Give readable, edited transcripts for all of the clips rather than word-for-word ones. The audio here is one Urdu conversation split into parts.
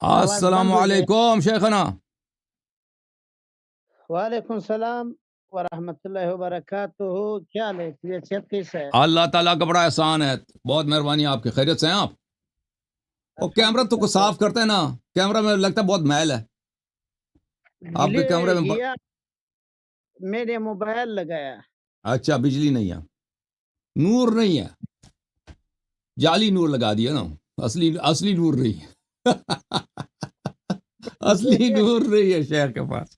آواز السلام بند ہو جائے. علیکم شیخنا. وعلیکم السلام ورحمۃ اللہ وبرکاتہ. کیا حال ہے؟ خیریت کیسا ہے؟ اللہ تعالیٰ کا بڑا احسان ہے, بہت مہربانی آپ کی. خیریت سے ہیں آپ؟ وہ کیمرہ تو کو صاف کرتے ہیں نا, کیمرہ میں لگتا ہے بہت میل ہے آپ کے کیمرے میں. گیا میں نے موبائل لگایا. اچھا, بجلی نہیں ہے, نور نہیں ہے, جعلی نور لگا دیا نا, اصلی نور نہیں ہے. اصلی نور نہیں ہے شیخ کے پاس,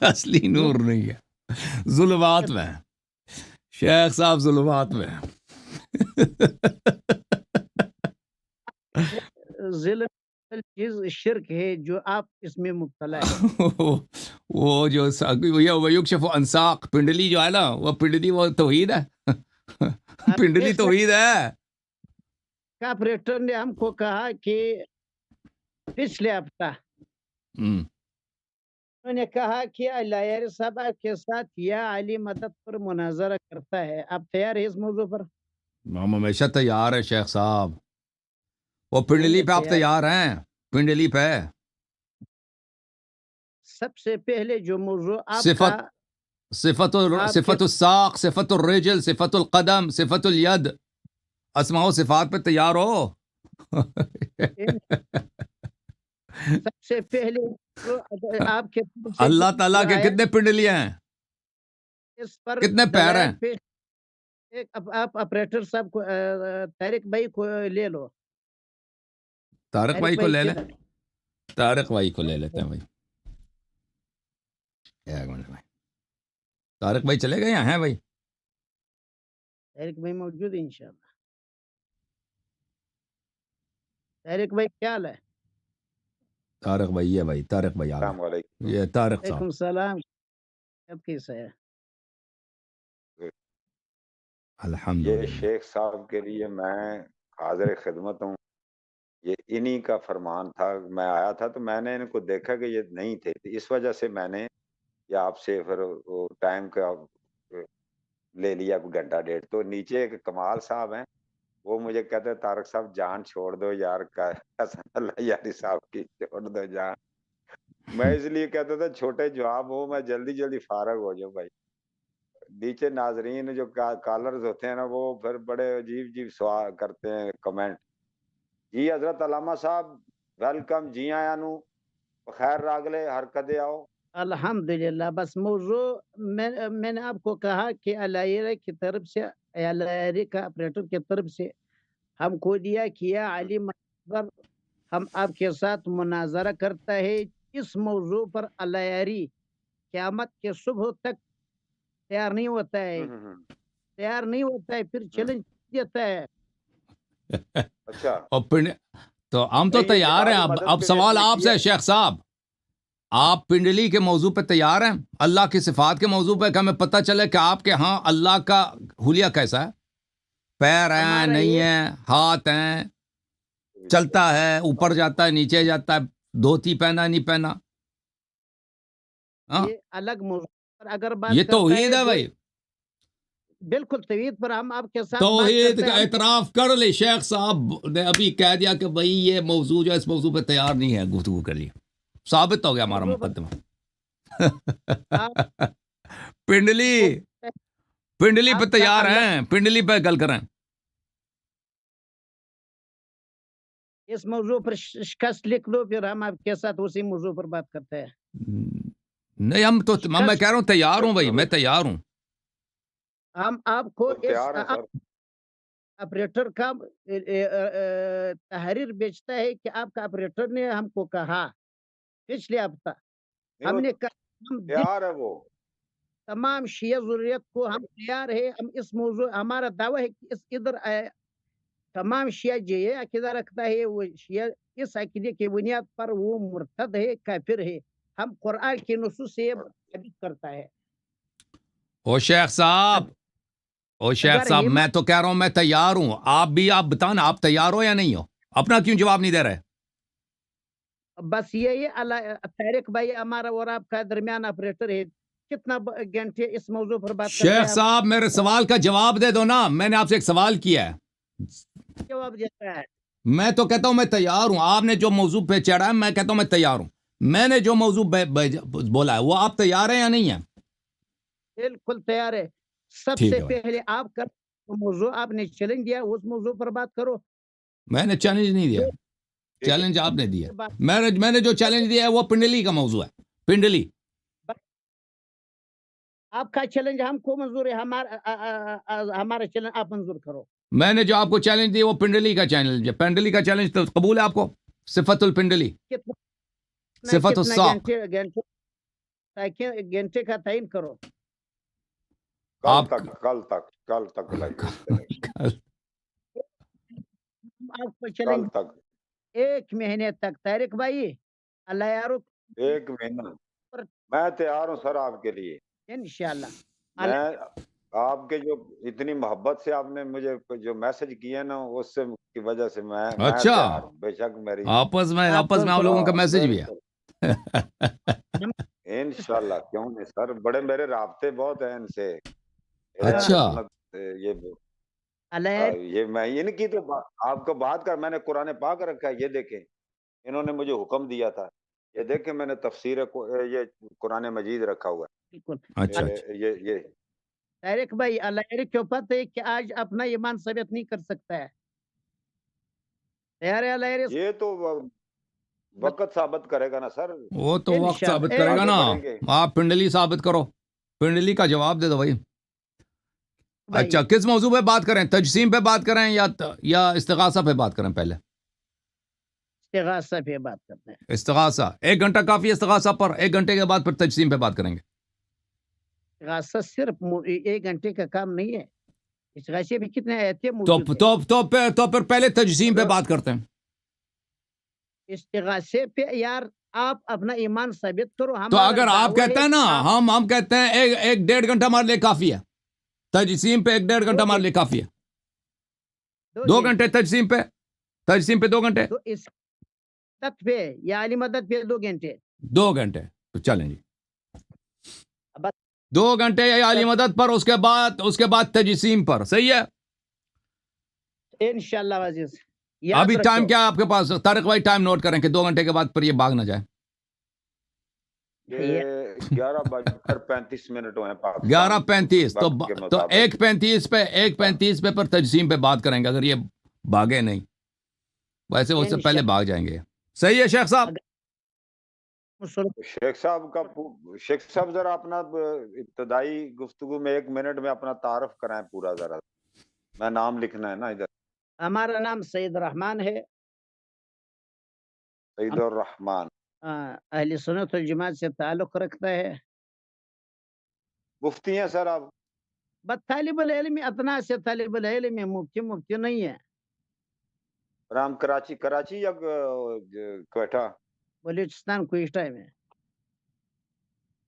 اصلی نور نہیں ہے, ظلمات میں ہے شیخ صاحب, ظلمات میں ہے. ظلم چیز شرک ہے جو آپ اس میں مبتلا ہے. وہ جو ویکشف انساق پنڈلی جو ہے نا, وہ پنڈلی وہ توحید ہے. پنڈلی توحید ہے. آپریٹر نے ہم کو کہا کہ پچھلے ہفتہ انہوں نے کہا کہ لائر صاحب آپ کے ساتھ یا علی مدد پر مناظرہ کرتا ہے. آپ تیار ہیں اس موضوع پر؟ ہم ہمیشہ تیار ہے شیخ صاحب. وہ پنڈلی پہ آپ تیار ہیں؟ پنڈلی پہ سب سے پہلے جو موضوع آپ کا صفت الساق, صفت الرجل, صفت القدم, صفت الید, اسماء و صفات پہ تیار ہو. سب سے پہلے آپ کے اللہ تعالیٰ کے کتنے پنڈلی ہیں, اس پر کتنے پیر ہیں؟ آپ آپریٹر صاحب کو طارق بھائی کو لے لو. طارق بھائی کو لے لیں, طارق بھائی کو لے لیتے ہیں بھائی. ایک منٹ بھائی, طارق بھائی چلے گئے یا ہیں بھائی؟ طارق بھائی موجود ہے انشاءاللہ. طارق بھائی کیا حال ہے؟ طارق بھائی ہے بھائی, طارق بھائی السلام علیکم. یہ طارق صاحب. وعلیکم السلام. کیسا ہے؟ الحمد یہ للہ. شیخ صاحب کے لیے میں حاضر خدمت ہوں. یہ انہی کا فرمان تھا. میں آیا تھا تو میں نے ان کو دیکھا کہ یہ نہیں تھے, اس وجہ سے میں نے یہ آپ سے پھر وہ ٹائم کا لے لیا, کوئی گھنٹہ ڈیڑھ. تو نیچے ایک کمال صاحب ہیں, وہ مجھے کہتے ہیں طارق صاحب جان چھوڑ دو یار, حسن اللہ یاری صاحب کی چھوڑ دو جان. میں اس لیے کہتا تھا چھوٹے جواب ہو, میں جلدی جلدی فارغ ہو جاؤں بھائی. نیچے ناظرین جو کالرز ہوتے ہیں نا, وہ پھر بڑے عجیب عجیب سوال کرتے ہیں, کمنٹ. جی حضرت علامہ صاحب ویلکم, جی آیا نو خیر راگلے حرکت آؤ. الحمدللہ. بس موضوع میں نے آپ کو کہا کہ علائرہ کی طرف سے, علائرہ کا آپریٹر کی طرف سے ہم کو دیا کیا علی مدد ہم آپ کے ساتھ مناظرہ کرتا ہے. اس موضوع پر علائری قیامت کے صبح تک تیار نہیں ہوتا ہے, پھر چیلنج دیتا ہے. اچھا, تو ہم تو تیار ہیں. اب سوال آپ سے شیخ صاحب, آپ پنڈلی کے موضوع پہ تیار ہیں؟ اللہ کی صفات کے موضوع پہ کہ ہمیں پتہ چلے کہ آپ کے ہاں اللہ کا حلیہ کیسا ہے, پیر ہیں نہیں ہیں, ہاتھ ہیں, چلتا ہے, اوپر جاتا ہے, نیچے جاتا ہے, دھوتی پہنا نہیں پہنا. یہ الگ موضوع. اگر بات یہ توحید ہے بھائی, بالکل توحید پر ہم آپ کے ساتھ توحید کا اعتراف کر لے. شیخ صاحب نے ابھی کہہ دیا کہ بھائی یہ موضوع جو اس موضوع پہ تیار نہیں ہے گفتگو کے لیے. ثابت ہو گیا ہمارا مقدمہ. پنڈلی پہ تیار ہیں, پنڈلی پہ گل کریں. اس موضوع پر شکست لکھ لو, پھر ہم آپ کے ساتھ اسی موضوع پر بات کرتے ہیں. نہیں, میں کہہ رہا ہوں تیار ہوں بھائی, میں تیار ہوں. ہم آپ کو آپریٹر کا تحریر بیچتا ہے کہ آپ کا آپریٹر نے ہم کو کہا پچھلے ہفتہ, ہم نے کہا وہ تمام شیعہ ضروریت کو ہم تیار ہے. ہم اس موضوع, ہمارا دعویٰ ہے کہ اس ادھر تمام شیعہ جو یہ عقیدہ رکھتا ہے, وہ شیعہ اس عقیدے کی بنیاد پر وہ مرتد ہے, کافر ہے. ہم قرآن کی نصوص سے ثابت کرتا ہے. او شیخ صاحب, میں تو کہہ رہا ہوں میں تیار ہوں. آپ بھی آپ بتاؤ نا, آپ تیار ہو یا نہیں ہو؟ اپنا کیوں جواب نہیں دے رہے؟ بس یہی طارق بھائی ہمارا اور آپ کا درمیان آپریٹر ہے, کتنا گھنٹے اس موضوع پر بات کرتے ہیں. شیخ صاحب میرے سوال کا جواب دے دو نا, میں نے آپ سے ایک سوال کیا ہے. جواب دیتا ہے میں تو کہتا ہوں میں تیار ہوں. آپ نے جو موضوع پہ چڑھا ہے میں کہتا ہوں میں تیار ہوں. میں نے جو موضوع بولا ہے وہ آپ تیار ہیں یا نہیں ہیں؟ بالکل تیار ہے. سب ٹھیک سے ہے بھائی. پہلے آپ کا موضوع آپ نے چیلنج دیا, اس موضوع پر بات کرو. میں نے چیلنج نہیں دیا, جو ٹھیک ہے چیلنج آپ نے دیا. بات میں نے جو چیلنج دیا ہے وہ پنڈلی کا موضوع ہے. پنڈلی آپ کا چیلنج ہم کو منظور ہے, ہمارا چیلنج آپ منظور کرو. میں نے جو آپ کو چیلنج دیا وہ پنڈلی کا چیلنج ہے. پنڈلی کا چیلنج تو قبول ہے آپ کو؟ صفت الپنڈلی, صفت کتنا الساق. گھنٹے کا تعین کرو. کل آپ تک لگے اس طرح آپ کو کل چیلنج تک 1 مہینے تک. طارق بھائی اللہ یارو 1 مہینہ میں تیار ہوں سر آپ کے لیے. انشاءاللہ. میں آپ کے جو اتنی محبت سے آپ نے مجھے جو میسج کیا نا اس سے کی وجہ سے میں اچھا, تیار ہوں. بے شک میری آپس میں آپ لوگوں کا میسج بھی ہے. انشاءاللہ کیوں نہیں سر, بڑے میرے رابطے بہت ہیں ان سے. اچھا. یہ میں ان کی تو آپ کو بات کر, میں نے قرآن پاک رکھا ہے, یہ دیکھیں انہوں نے مجھے حکم دیا تھا, یہ دیکھیں میں نے تفسیر یہ قرآن مجید رکھا ہوا اچھا ہے. یہ طارق بھائی اللہ یارو کیوں پتہ ہے کہ آج اپنا ایمان ثابت نہیں کر سکتا ہے. تیار ہے اللہ یارو؟ یہ تو وقت ثابت کرے گا نا سر. وہ تو وقت ثابت انشاءاللہ. کرے گا آگے نا. بڑھیں گے. آپ پنڈلی ثابت کرو, پنڈلی کا جواب دے دو بھائی. بھائی اچھا کس موضوع پہ بات کریں, تجسیم پہ بات کریں یا استغاثہ پہ بات کریں؟ پہلے استغاثہ پہ بات کرتے ہیں. استغاثہ 1 گھنٹہ کافی ہے استغاثہ پر, 1 گھنٹے کے بعد پھر تجسیم پہ بات کریں گے. استغاثہ صرف 1 گھنٹے کا کام نہیں ہے. استغاثے بھی کتنے آیتیں تو موجود ہیں. تو پھر پہلے تجسیم پہ بات کرتے ہیں. استغاثے پہ یار آپ اپنا ایمان ثابت کرو. تو ہمارا اگر آپ دعویٰ کہتے ہیں نا, ہم کہتے ہیں 1-1.5 گھنٹہ ہمارے لیے کافی ہے. تجسیم پہ 1-1.5 گھنٹہ ہمارے لیے کافی ہے. 2 گھنٹے تجسیم پہ 2 گھنٹے, تو اس مدد پہ یا علی مدد پہ 2 گھنٹے. 2 گھنٹے تو چلیں جی. بس 2 گھنٹے یا علی مدد پر, اس کے بعد تجسیم پر. صحیح ہے. انشاءاللہ عزیز یاد ابھی رکھو. ٹائم کیا ہے آپ کے پاس؟ طارق بھائی ٹائم نوٹ کریں کہ 2 گھنٹے کے بعد پر یہ بھاگ نہ جائے. یہ 11:35 ہوئے ہیں پاکستان 11:35 وقت کے تو مطابق. 1:35 پہ پر تجسیم پہ بات کریں گے, اگر یہ بھاگے نہیں. ویسے اس سے پہلے بھاگ جائیں گے. صحیح ہے شیخ صاحب. شیخ صاحب ذرا اپنا ابتدائی گفتگو میں 1 منٹ میں اپنا تعارف کرائیں پورا ذرا. میں نام لکھنا ہے نا ادھر. ہمارا نام سید الرحمان ہے. سید الرحمان. اہل سنت والجماعت سے تعلق رکھتا ہے. مفتی ہیں سر آپ؟ بس طالب العلم, اتنا سے طالب العلم ہے, مفتی نہیں ہے. رام کراچی یا کوئٹہ؟ بلوچستان کوئٹہ میں.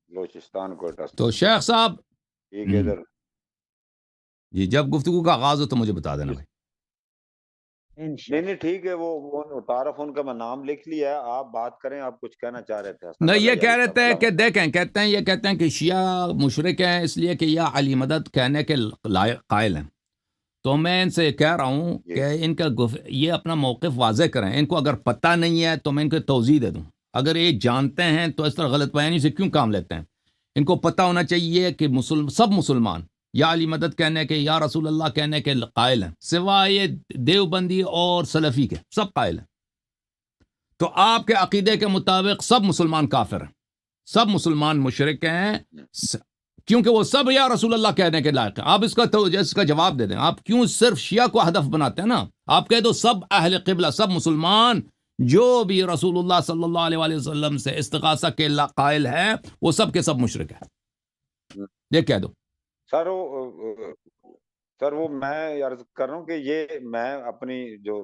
بلوچستان کوئٹہ. تو شیخ صاحب ٹھیک ہے ادھر. جی جب گفتگو کا آغاز ہو تو مجھے بتا دینا بھائی. نہیں ٹھیک ہے. وہ تعارف ان کا میں نام لکھ لیا ہے. آپ بات کریں, آپ کچھ کہنا چاہ رہے تھے. نہیں, یہ کہہ رہے تھے کہ دیکھیں, کہتے ہیں کہ شیعہ مشرک ہیں اس لیے کہ یہ علی مدد کہنے کے قائل ہیں. تو میں ان سے کہہ رہا ہوں کہ ان کا یہ اپنا موقف واضح کریں. ان کو اگر پتہ نہیں ہے تو میں ان کو توضیح دے دوں. اگر یہ جانتے ہیں تو اس طرح غلط بیانی سے کیوں کام لیتے ہیں؟ ان کو پتہ ہونا چاہیے کہ سب مسلمان یا علی مدد کہنے کے یا رسول اللہ کہنے کے قائل ہیں, سوائے دیوبندی اور سلفی کے, سب قائل ہیں. تو آپ کے عقیدے کے مطابق سب مسلمان کافر ہیں, سب مسلمان مشرک ہیں, کیونکہ وہ سب یا رسول اللہ کہنے کے لائق ہیں. آپ اس کا جواب دے دیں. آپ کیوں صرف شیعہ کو ہدف بناتے ہیں نا؟ آپ کہہ دو سب اہل قبلہ, سب مسلمان جو بھی رسول اللہ صلی اللہ علیہ وآلہ وسلم سے استغاثہ کے قائل ہے وہ سب کے سب مشرک ہیں. یہ کہہ دو. سر وہ میں عرض کر رہا ہوں کہ یہ میں اپنی جو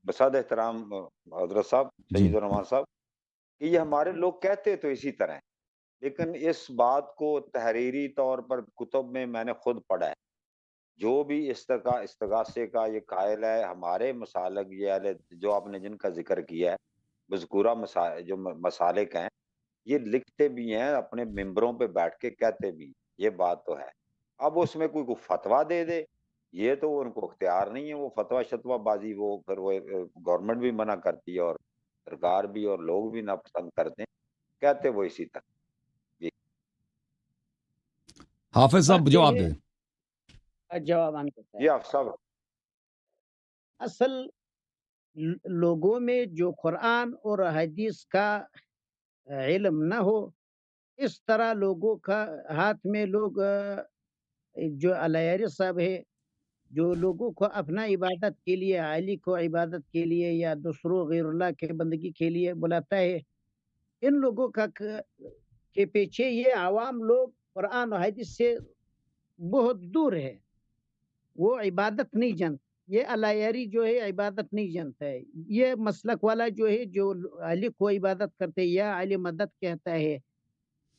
بساد احترام حضرت صاحب سید الرحمان صاحب, کہ یہ ہمارے لوگ کہتے تو اسی طرح, لیکن اس بات کو تحریری طور پر کتب میں میں نے خود پڑھا ہے. جو بھی استغاثے کا یہ قائل ہے, ہمارے مسالک یہ جو آپ نے جن کا ذکر کیا ہے مذکورہ جو مسالک ہیں, یہ لکھتے بھی ہیں اپنے ممبروں پہ بیٹھ کے, کہتے بھی. یہ بات تو ہے. اب اس میں کوئی فتویٰ دے دے یہ تو ان کو اختیار نہیں ہے، وہ فتویٰ شتویٰ بازی، وہ پھر وہ گورنمنٹ بھی منع کرتی ہے اور سرکار بھی اور لوگ بھی ناپسند کرتے ہیں، کہتے وہ اسی طرح. جی حافظ صاحب بات جواب یہ دیں. ہے جواب ہم دیتا ہے. جی آپ صاحب. اصل لوگوں میں جو قرآن اور حدیث کا علم نہ ہو، اس طرح لوگوں کا ہاتھ میں لوگ جو علیہ صاحب ہے، جو لوگوں کو اپنا عبادت کے لیے، علی کو عبادت کے لیے یا دوسروں غیر اللہ کے بندگی کے لیے بلاتا ہے، ان لوگوں کا کے پیچھے یہ عوام لوگ قرآن و حدیث سے بہت دور ہے. وہ عبادت نہیں جانتا، یہ علیہ جو ہے عبادت نہیں جانتا ہے. یہ مسلک والا جو ہے، جو علی کو عبادت کرتے یا علی مدد کہتا ہے،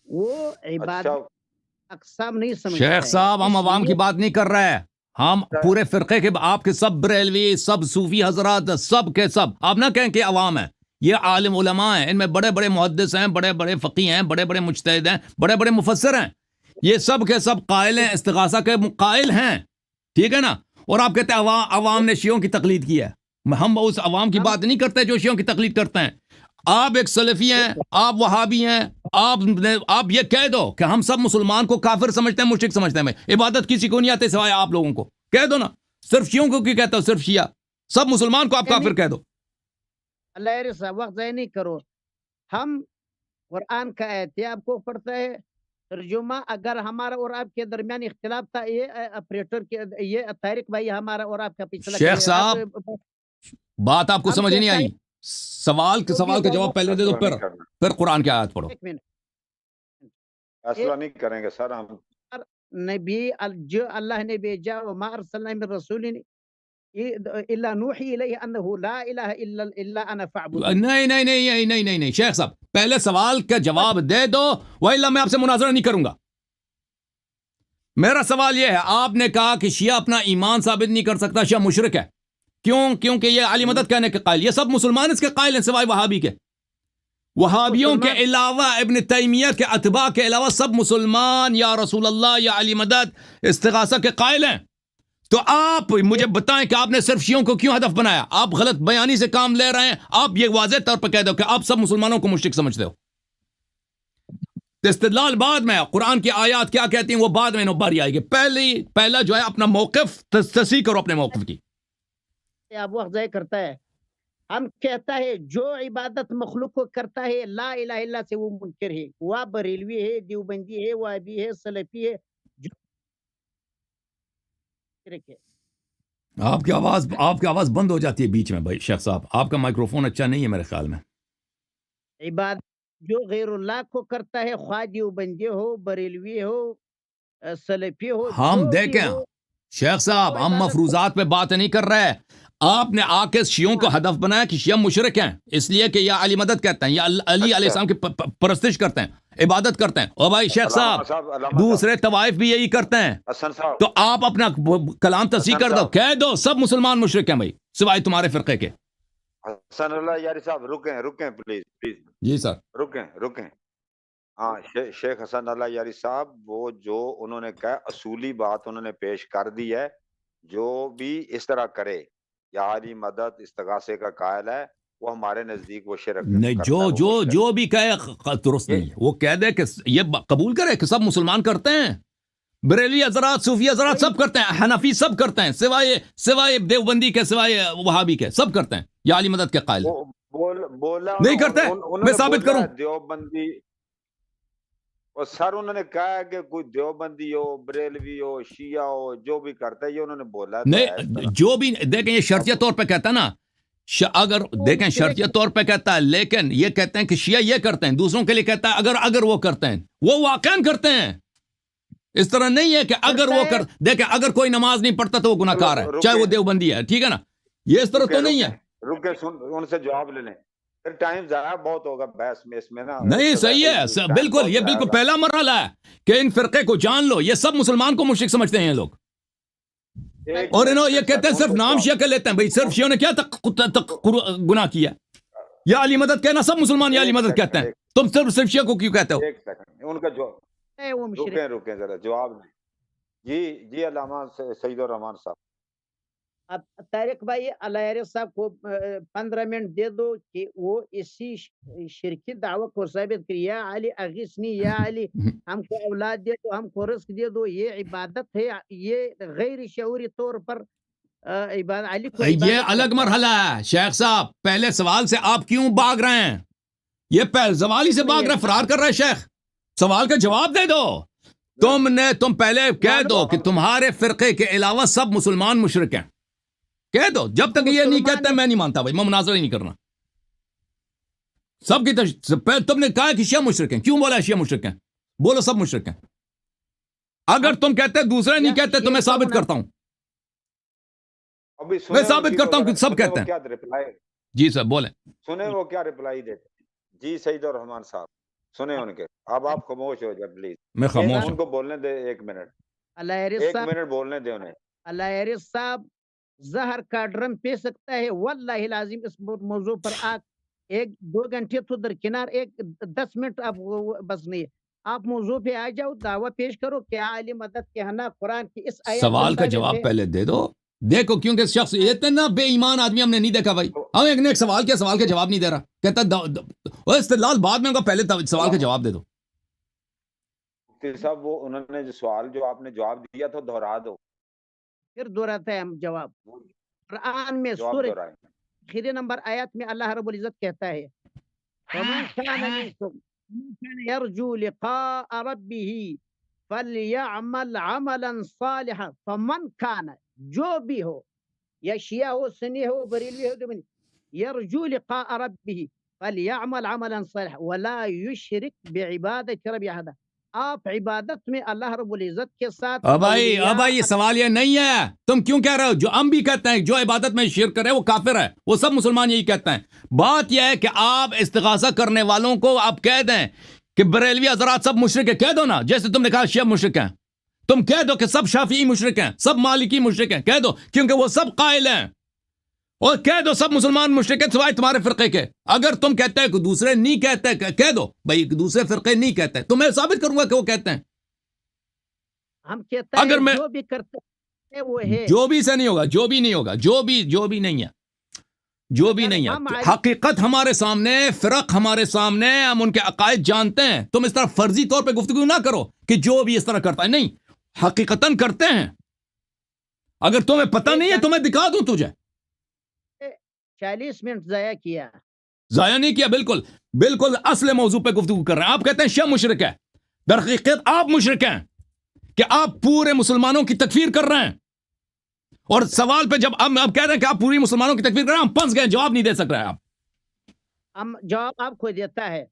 وہ عبادت اچھا اقسام نہیں سمجھتا شیخ ہے. صاحب ہم اس عوام کی لیے بات نہیں کر رہے ہیں، ہم پورے فرقے کے، آپ کے سب بریلوی، سب صوفی حضرات، سب کے سب. آپ نہ کہیں کہ عوام ہے، یہ عالم علماء ہیں، ان میں بڑے بڑے محدث ہیں، بڑے بڑے فقی ہیں، بڑے بڑے مجتہد ہیں، بڑے بڑے مفسر ہیں. یہ سب کے سب قائل ہیں، استغاثہ کے قائل ہیں، ٹھیک ہے نا. اور آپ کہتے ہیں عوام نے شیعوں کی تقلید کی ہے. ہم اس عوام کی بات نہیں کرتے جو شیعوں کی تقلید کرتے ہیں. آپ ایک سلفی ہیں، آپ وہابی ہیں، آپ یہ کہہ دو کہ ہم سب مسلمان کو کافر سمجھتے ہیں، مشرک سمجھتے ہیں. میں عبادت کسی کو نہیں آتے سوائے آپ لوگوں کو. کہہ دو نا، صرف شیعوں کو کیوں کہتے ہو؟ صرف شیعہ، سب مسلمان کو آپ کافر کہہ دو. اللہ صاحب وقت ضائع نہیں کرو. ہم قرآن کا آیت آپ کو پڑھتا ہے ترجمہ. اگر ہمارا اور آپ کے درمیان اختلاف تھا، یہ آپریٹر کے، یہ طارق بھائی ہمارا اور آپ کا پچھلا شیخ صاحب بات آپ کو سمجھ نہیں آئی. سوال کا جواب پہلے دے دو، پھر قرآن کی آیت پڑھو. ایک منٹ. فیصلہ نہیں کریں گے سر ہم. نبی جو اللہ نے بھیجا، وما ارسلنا من رسول الا نوحی الیہ انہ لا الہ الا انا فاعبدون. نہیں شیخ صاحب پہلے سوال کا جواب دے دو، وإلا میں آپ سے مناظرہ نہیں کروں گا. میرا سوال یہ ہے، آپ نے کہا کہ شیعہ اپنا ایمان ثابت نہیں کر سکتا، شیعہ مشرک ہے. کیوں؟ کیونکہ یہ علی مدد کہنے کے قائل، یہ سب مسلمان اس کے قائل ہیں سوائے وہابی کے. وہابیوں کے علاوہ، ابن تیمیہ کے اتباع کے علاوہ سب مسلمان یا رسول اللہ یا علی مدد استغاثہ کے قائل ہیں. تو آپ مجھے بتائیں کہ آپ نے صرف شیعوں کو کیوں ہدف بنایا؟ آپ غلط بیانی سے کام لے رہے ہیں. آپ یہ واضح طور پر کہہ دو کہ آپ سب مسلمانوں کو مشرک سمجھتے ہو. استدلال بعد میں، قرآن کی آیات کیا کہتی ہیں وہ بعد میں باری آئے گی. پہلا جو ہے اپنا موقف تصحیح کرو اپنے موقف کی. آپ وقت ضائع کرتا ہے. ہم کہتا ہے جو عبادت مخلوق کو کرتا ہے لا الہ الا سے وہ منکر ہے. وہ بریلوی ہے، دیوبندی ہے، وہابی ہے، سلفی ہے، جو شرک ہے. آپ کی آواز بند ہو جاتی ہے بیچ میں بھائی. شیخ صاحب آپ کا مائکروفون اچھا نہیں ہے میرے خیال میں. عبادت جو غیر اللہ کو کرتا ہے، خواہ دیوبندی ہو، بریلوی ہو، سلفی ہو، ہم جو بھی دیکھیں ہو، شیخ صاحب، ہم مفروضات پہ بات نہیں کر رہے. آپ نے آ کے شیعوں کو ہدف بنایا کہ شیعہ مشرک ہیں اس لیے کہ یا علی مدد کہتے ہیں یا علی علیہ السلام کی پرستش کرتے ہیں، عبادت کرتے ہیں. اور بھائی شیخ صاحب دوسرے طوائف بھی یہی کرتے ہیں. تو آپ اپنا کلام تصحیح کر دو، کہہ دو سب مسلمان مشرک ہیں بھائی سوائے تمہارے فرقے کے. حسن اللہ یاری صاحب رکیں پلیز. جی سر رکیں. ہاں شیخ حسن اللہ یاری صاحب، وہ جو انہوں نے کہا اصولی بات انہوں نے پیش کر دی ہے. جو بھی اس طرح کرے یا علی مدد استغاثے کا قائل ہے، وہ ہمارے نزدیک وہ شرک نہیں. جو بھی کہے درست نہیں ہے. وہ کہہ دے کہ یہ قبول کرے کہ سب مسلمان کرتے ہیں. بریلی حضرات، صوفی حضرات سب کرتے ہیں، حنفی سب کرتے ہیں سوائے دیوبندی کے، سوائے وہابی کے، سب کرتے ہیں یا علی مدد کے قائل بولا نہیں کرتے. میں ثابت کروں؟ دیوبندی اور سر انہوں نے کہا ہے کہ کوئی دیوبندی ہو، بریلوی ہو، شیعہ ہو، جو بھی کرتا ہے یہ انہوں نے بولا نہیں. جو بھی دیکھیں، یہ شرطیہ طور پہ کہتا ہے نا. اگر دیکھیں شرطیہ طور پہ کہتا ہے، لیکن یہ کہتے ہیں کہ شیعہ یہ کرتے ہیں، دوسروں کے لیے کہتا ہے اگر وہ کرتے ہیں، وہ واقعاً کرتے ہیں. اس طرح نہیں ہے کہ اگر وہ دیکھیں اگر کوئی نماز نہیں پڑھتا تو وہ گناہ کار ہے، چاہے وہ دیوبندی ہے، ٹھیک ہے نا. یہ اس طرح تو نہیں ہے. ان سے جواب لے لیں، پھر ٹائم ضائع بہت ہوگا بحث میں، اس میں نا. نہیں صحیح ہے بالکل. یہ بالکل پہلا مرحلہ ہے کہ ان فرقے کو جان لو. یہ سب مسلمان کو مشرک سمجھتے ہیں یہ لوگ. اور یہ کہتے ہیں صرف نام شیعہ کر لیتے ہیں. بھائی صرف شیعوں نے کیا گناہ کیا؟ یا علی مدد کہنا سب مسلمان یا علی مدد کہتے ہیں، تم صرف شیعہ کو کیوں کہتے ہو؟ ایک سیکنڈ ان کا جواب رکیں ذرا جواب. جی علامہ سعید الرحمان صاحب. اب طارق بھائی علایہ صاحب کو 15 منٹ دے دو کہ وہ اسی شرکی دعوت کو ثابت کرے، یا علی اغیثنی، یا علی ہم کو اولاد دے دو، ہم کو رزق دے دو. یہ عبادت ہے، یہ غیر شعوری طور پر عبادت علی کو یہ عبادت الگ کرتا ہے. مرحلہ ہے شیخ صاحب. پہلے سوال سے آپ کیوں بھاگ رہے ہیں؟ یہ سوال ہی سے بھاگ رہے، فرار کر رہے ہیں شیخ. سوال کا جواب دے دو. تم پہلے کہہ دو کہ تمہارے فرقے کے علاوہ سب مسلمان مشرک ہیں. کہہ دو. جب تک یہ نہیں کہتے میں نہیں مانتا بھائی، میں مناظرہ ہی نہیں کرنا. سب کی تم نے کہا کہ شیعہ مشرک ہیں، کیوں بولا شیعہ مشرک ہیں؟ بولو سب مشرک ہیں. اگر تم کہتے دوسرے نہیں کہتے تو میں ثابت کرتا ہوں. میں ثابت کرتا ہوں کہ سب کہتے ہیں. جی سر بولیں. سنیں وہ کیا رپلائی دیتے. جی سعید الرحمان صاحب سنیں ان کے. اب آپ خاموش ہو جائے پلیز. میں خاموش ان ہوں. کو بولنے دے 1 منٹ. علایہ 1 صاحب، منٹ بولنے دے انہیں. علایہ صاحب زہر کا ڈرم پی سکتا ہے واللہ العظیم. اس موضوع پر آپ 1-2 گھنٹے تو درکنار، 10 منٹ آپ بس نہیں ہے. آپ موضوع پہ آ جاؤ، دعویٰ پیش کرو کہ علی مدد کہنا قرآن کی اس آیت سوال کا جواب پہلے دے دو. دیکھو کیونکہ شخص یہ اتنا بے ایمان آدمی ہم نے نہیں دیکھا بھائی. ہم ایک نے ایک سوال کیا، سوال کا جواب نہیں دے رہا. کہتا استدلال بعد میں ہوگا، پہلے سوال کا جواب دے دو. مفتی صاحب وہ انہوں نے جو سوال جو آپ نے جواب دیا تھا دہرا دو. پھر دہراتا ہے ہم جواب. قرآن میں جواب سورہ دہرائیں. آخری نمبر آیت میں اللہ رب العزت کہتا ہے وَمَنْ كَانَ مِنْكُمْ يَرْجُو لِقَاءَ رَبِّهِ فَلْيَعْمَلْ عَمَلًا صَالِحًا. فَمَنْ كَانَ، جو بھی ہو، یا شیعہ ہو، سنی ہو، بریلوی ہو، دیوبندی، يَرْجُو لِقَاءَ رَبِّهِ فَلْيَعْمَلْ عَمَلًا صَالِحًا وَلَا يُشْرِكْ بِعِبَادَةِ رَبِّهِ أَحَدًا. آپ عبادت میں اللہ رب العزت کے ساتھ بھائی یہ سوال یہ نہیں ہے. تم کیوں کہہ رہے ہو؟ جو ہم بھی کہتے ہیں جو عبادت میں شرک کرے وہ کافر ہے. وہ سب مسلمان یہی کہتے ہیں. بات یہ ہے کہ آپ استغاثہ کرنے والوں کو آپ کہہ دیں کہ بریلوی حضرات سب مشرک ہیں. کہہ دو نا، جیسے تم نے کہا شیعہ مشرک ہیں. تم کہہ دو کہ سب شافعی مشرک ہیں، سب مالکی مشرک ہیں. کہہ دو، کیونکہ وہ سب قائل ہیں. اور کہہ دو سب مسلمان مشرک ہیں سوائے تمہارے فرقے کے. اگر تم کہتے ہیں کہ دوسرے نہیں کہتے، کہہ دو بھائی دوسرے فرقے نہیں کہتے. تو میں ثابت کروں گا کہ وہ کہتے ہیں. ہم کہتے اگر ہیں میں جو بھی کرتے ہیں وہ ہے. جو بھی سے نہیں ہوگا، جو بھی نہیں ہوگا، جو بھی نہیں ہے، جو بھی نہیں ہے. حقیقت ہمارے سامنے، فرق ہمارے سامنے، ہم ان کے عقائد جانتے ہیں. تم اس طرح فرضی طور پہ گفتگو نہ کرو کہ جو بھی اس طرح کرتا ہے. نہیں، حقیقتاً کرتے ہیں. اگر تمہیں پتہ نہیں ہے تو میں دکھا دوں تجھے. 40 منٹ ضائع کیا. ضائع نہیں کیا. بالکل اصل موضوع پہ گفتگو کر رہے ہیں. آپ کہتے ہیں شیعہ مشرک ہے، در حقیقت آپ مشرک ہیں کہ آپ پورے مسلمانوں کی تکفیر کر رہے ہیں. اور سوال پہ جب ہم کہہ رہے ہیں کہ آپ پوری مسلمانوں کی تکفیر کر رہے ہیں، ہم پھنس گئے، جواب نہیں دے سک رہے آپ. ہم جواب آپ کو دیتا ہے.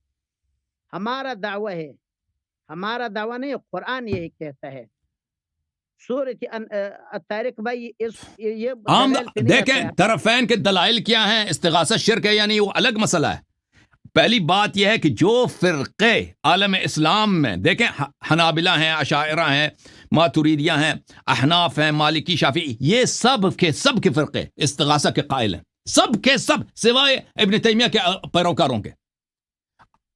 ہمارا دعویٰ ہے، ہمارا دعویٰ نہیں، قرآن یہی کہتا ہے. سورۃ طارق بھائی یہ ہم دیکھیں طرفین کے دلائل کیا ہیں. استغاثہ شرک ہے یا نہیں وہ الگ مسئلہ ہے. پہلی بات یہ ہے کہ جو فرقے عالم اسلام میں دیکھیں، حنابلہ ہیں، اشاعرہ ہیں، ماتریدیہ ہیں، احناف ہیں، مالکی، شافعی، یہ سب کے فرقے استغاثہ کے قائل ہیں. سب کے سب سوائے ابن تیمیہ کے پیروکاروں کے.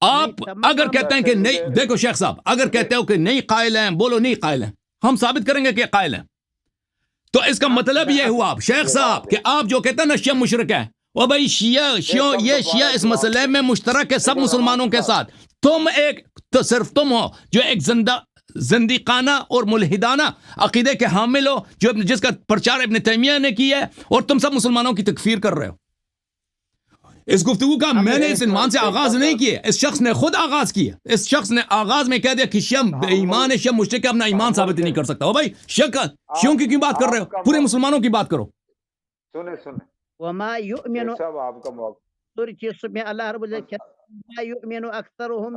آپ اگر کہتے ہیں کہ نہیں، دیکھو شیخ صاحب، اگر کہتے ہو کہ نہیں قائل ہیں، بولو نہیں قائل ہیں. ہم ثابت کریں گے کہ قائل ہیں. تو اس کا مطلب یہ ہوا شیخ صاحب کہ آپ جو کہتے ہیں نا شیعہ مشرک ہے، وہ بھائی شیعہ اس مسئلے میں مشترک ہے سب مسلمانوں کے ساتھ. تم تو صرف تم ہو جو ایک زندیقانہ اور ملحدانہ عقیدے کے حامل ہو، جس کا پرچار ابن تیمیہ نے کیا ہے، اور تم سب مسلمانوں کی تکفیر کر رہے ہو. اس گفتگو کا میں نے اس عنوان سے آغاز نہیں کیا، اس شخص نے خود آغاز کیا. اس شخص نے آغاز میں کہہ دیا کہ شیعہ بے ایمان ہے، شیعہ مشرک ہے، اپنا ایمان ثابت نہیں کر سکتا. ہو بھائی شیعوں کی کیوں بات کر رہے ہو؟ پورے مسلمانوں کی بات کرو. سنیں وما یؤمن صاحب آپ کا موقع. سورۃ میں اللہ رب العزت وما یؤمن اکثرهم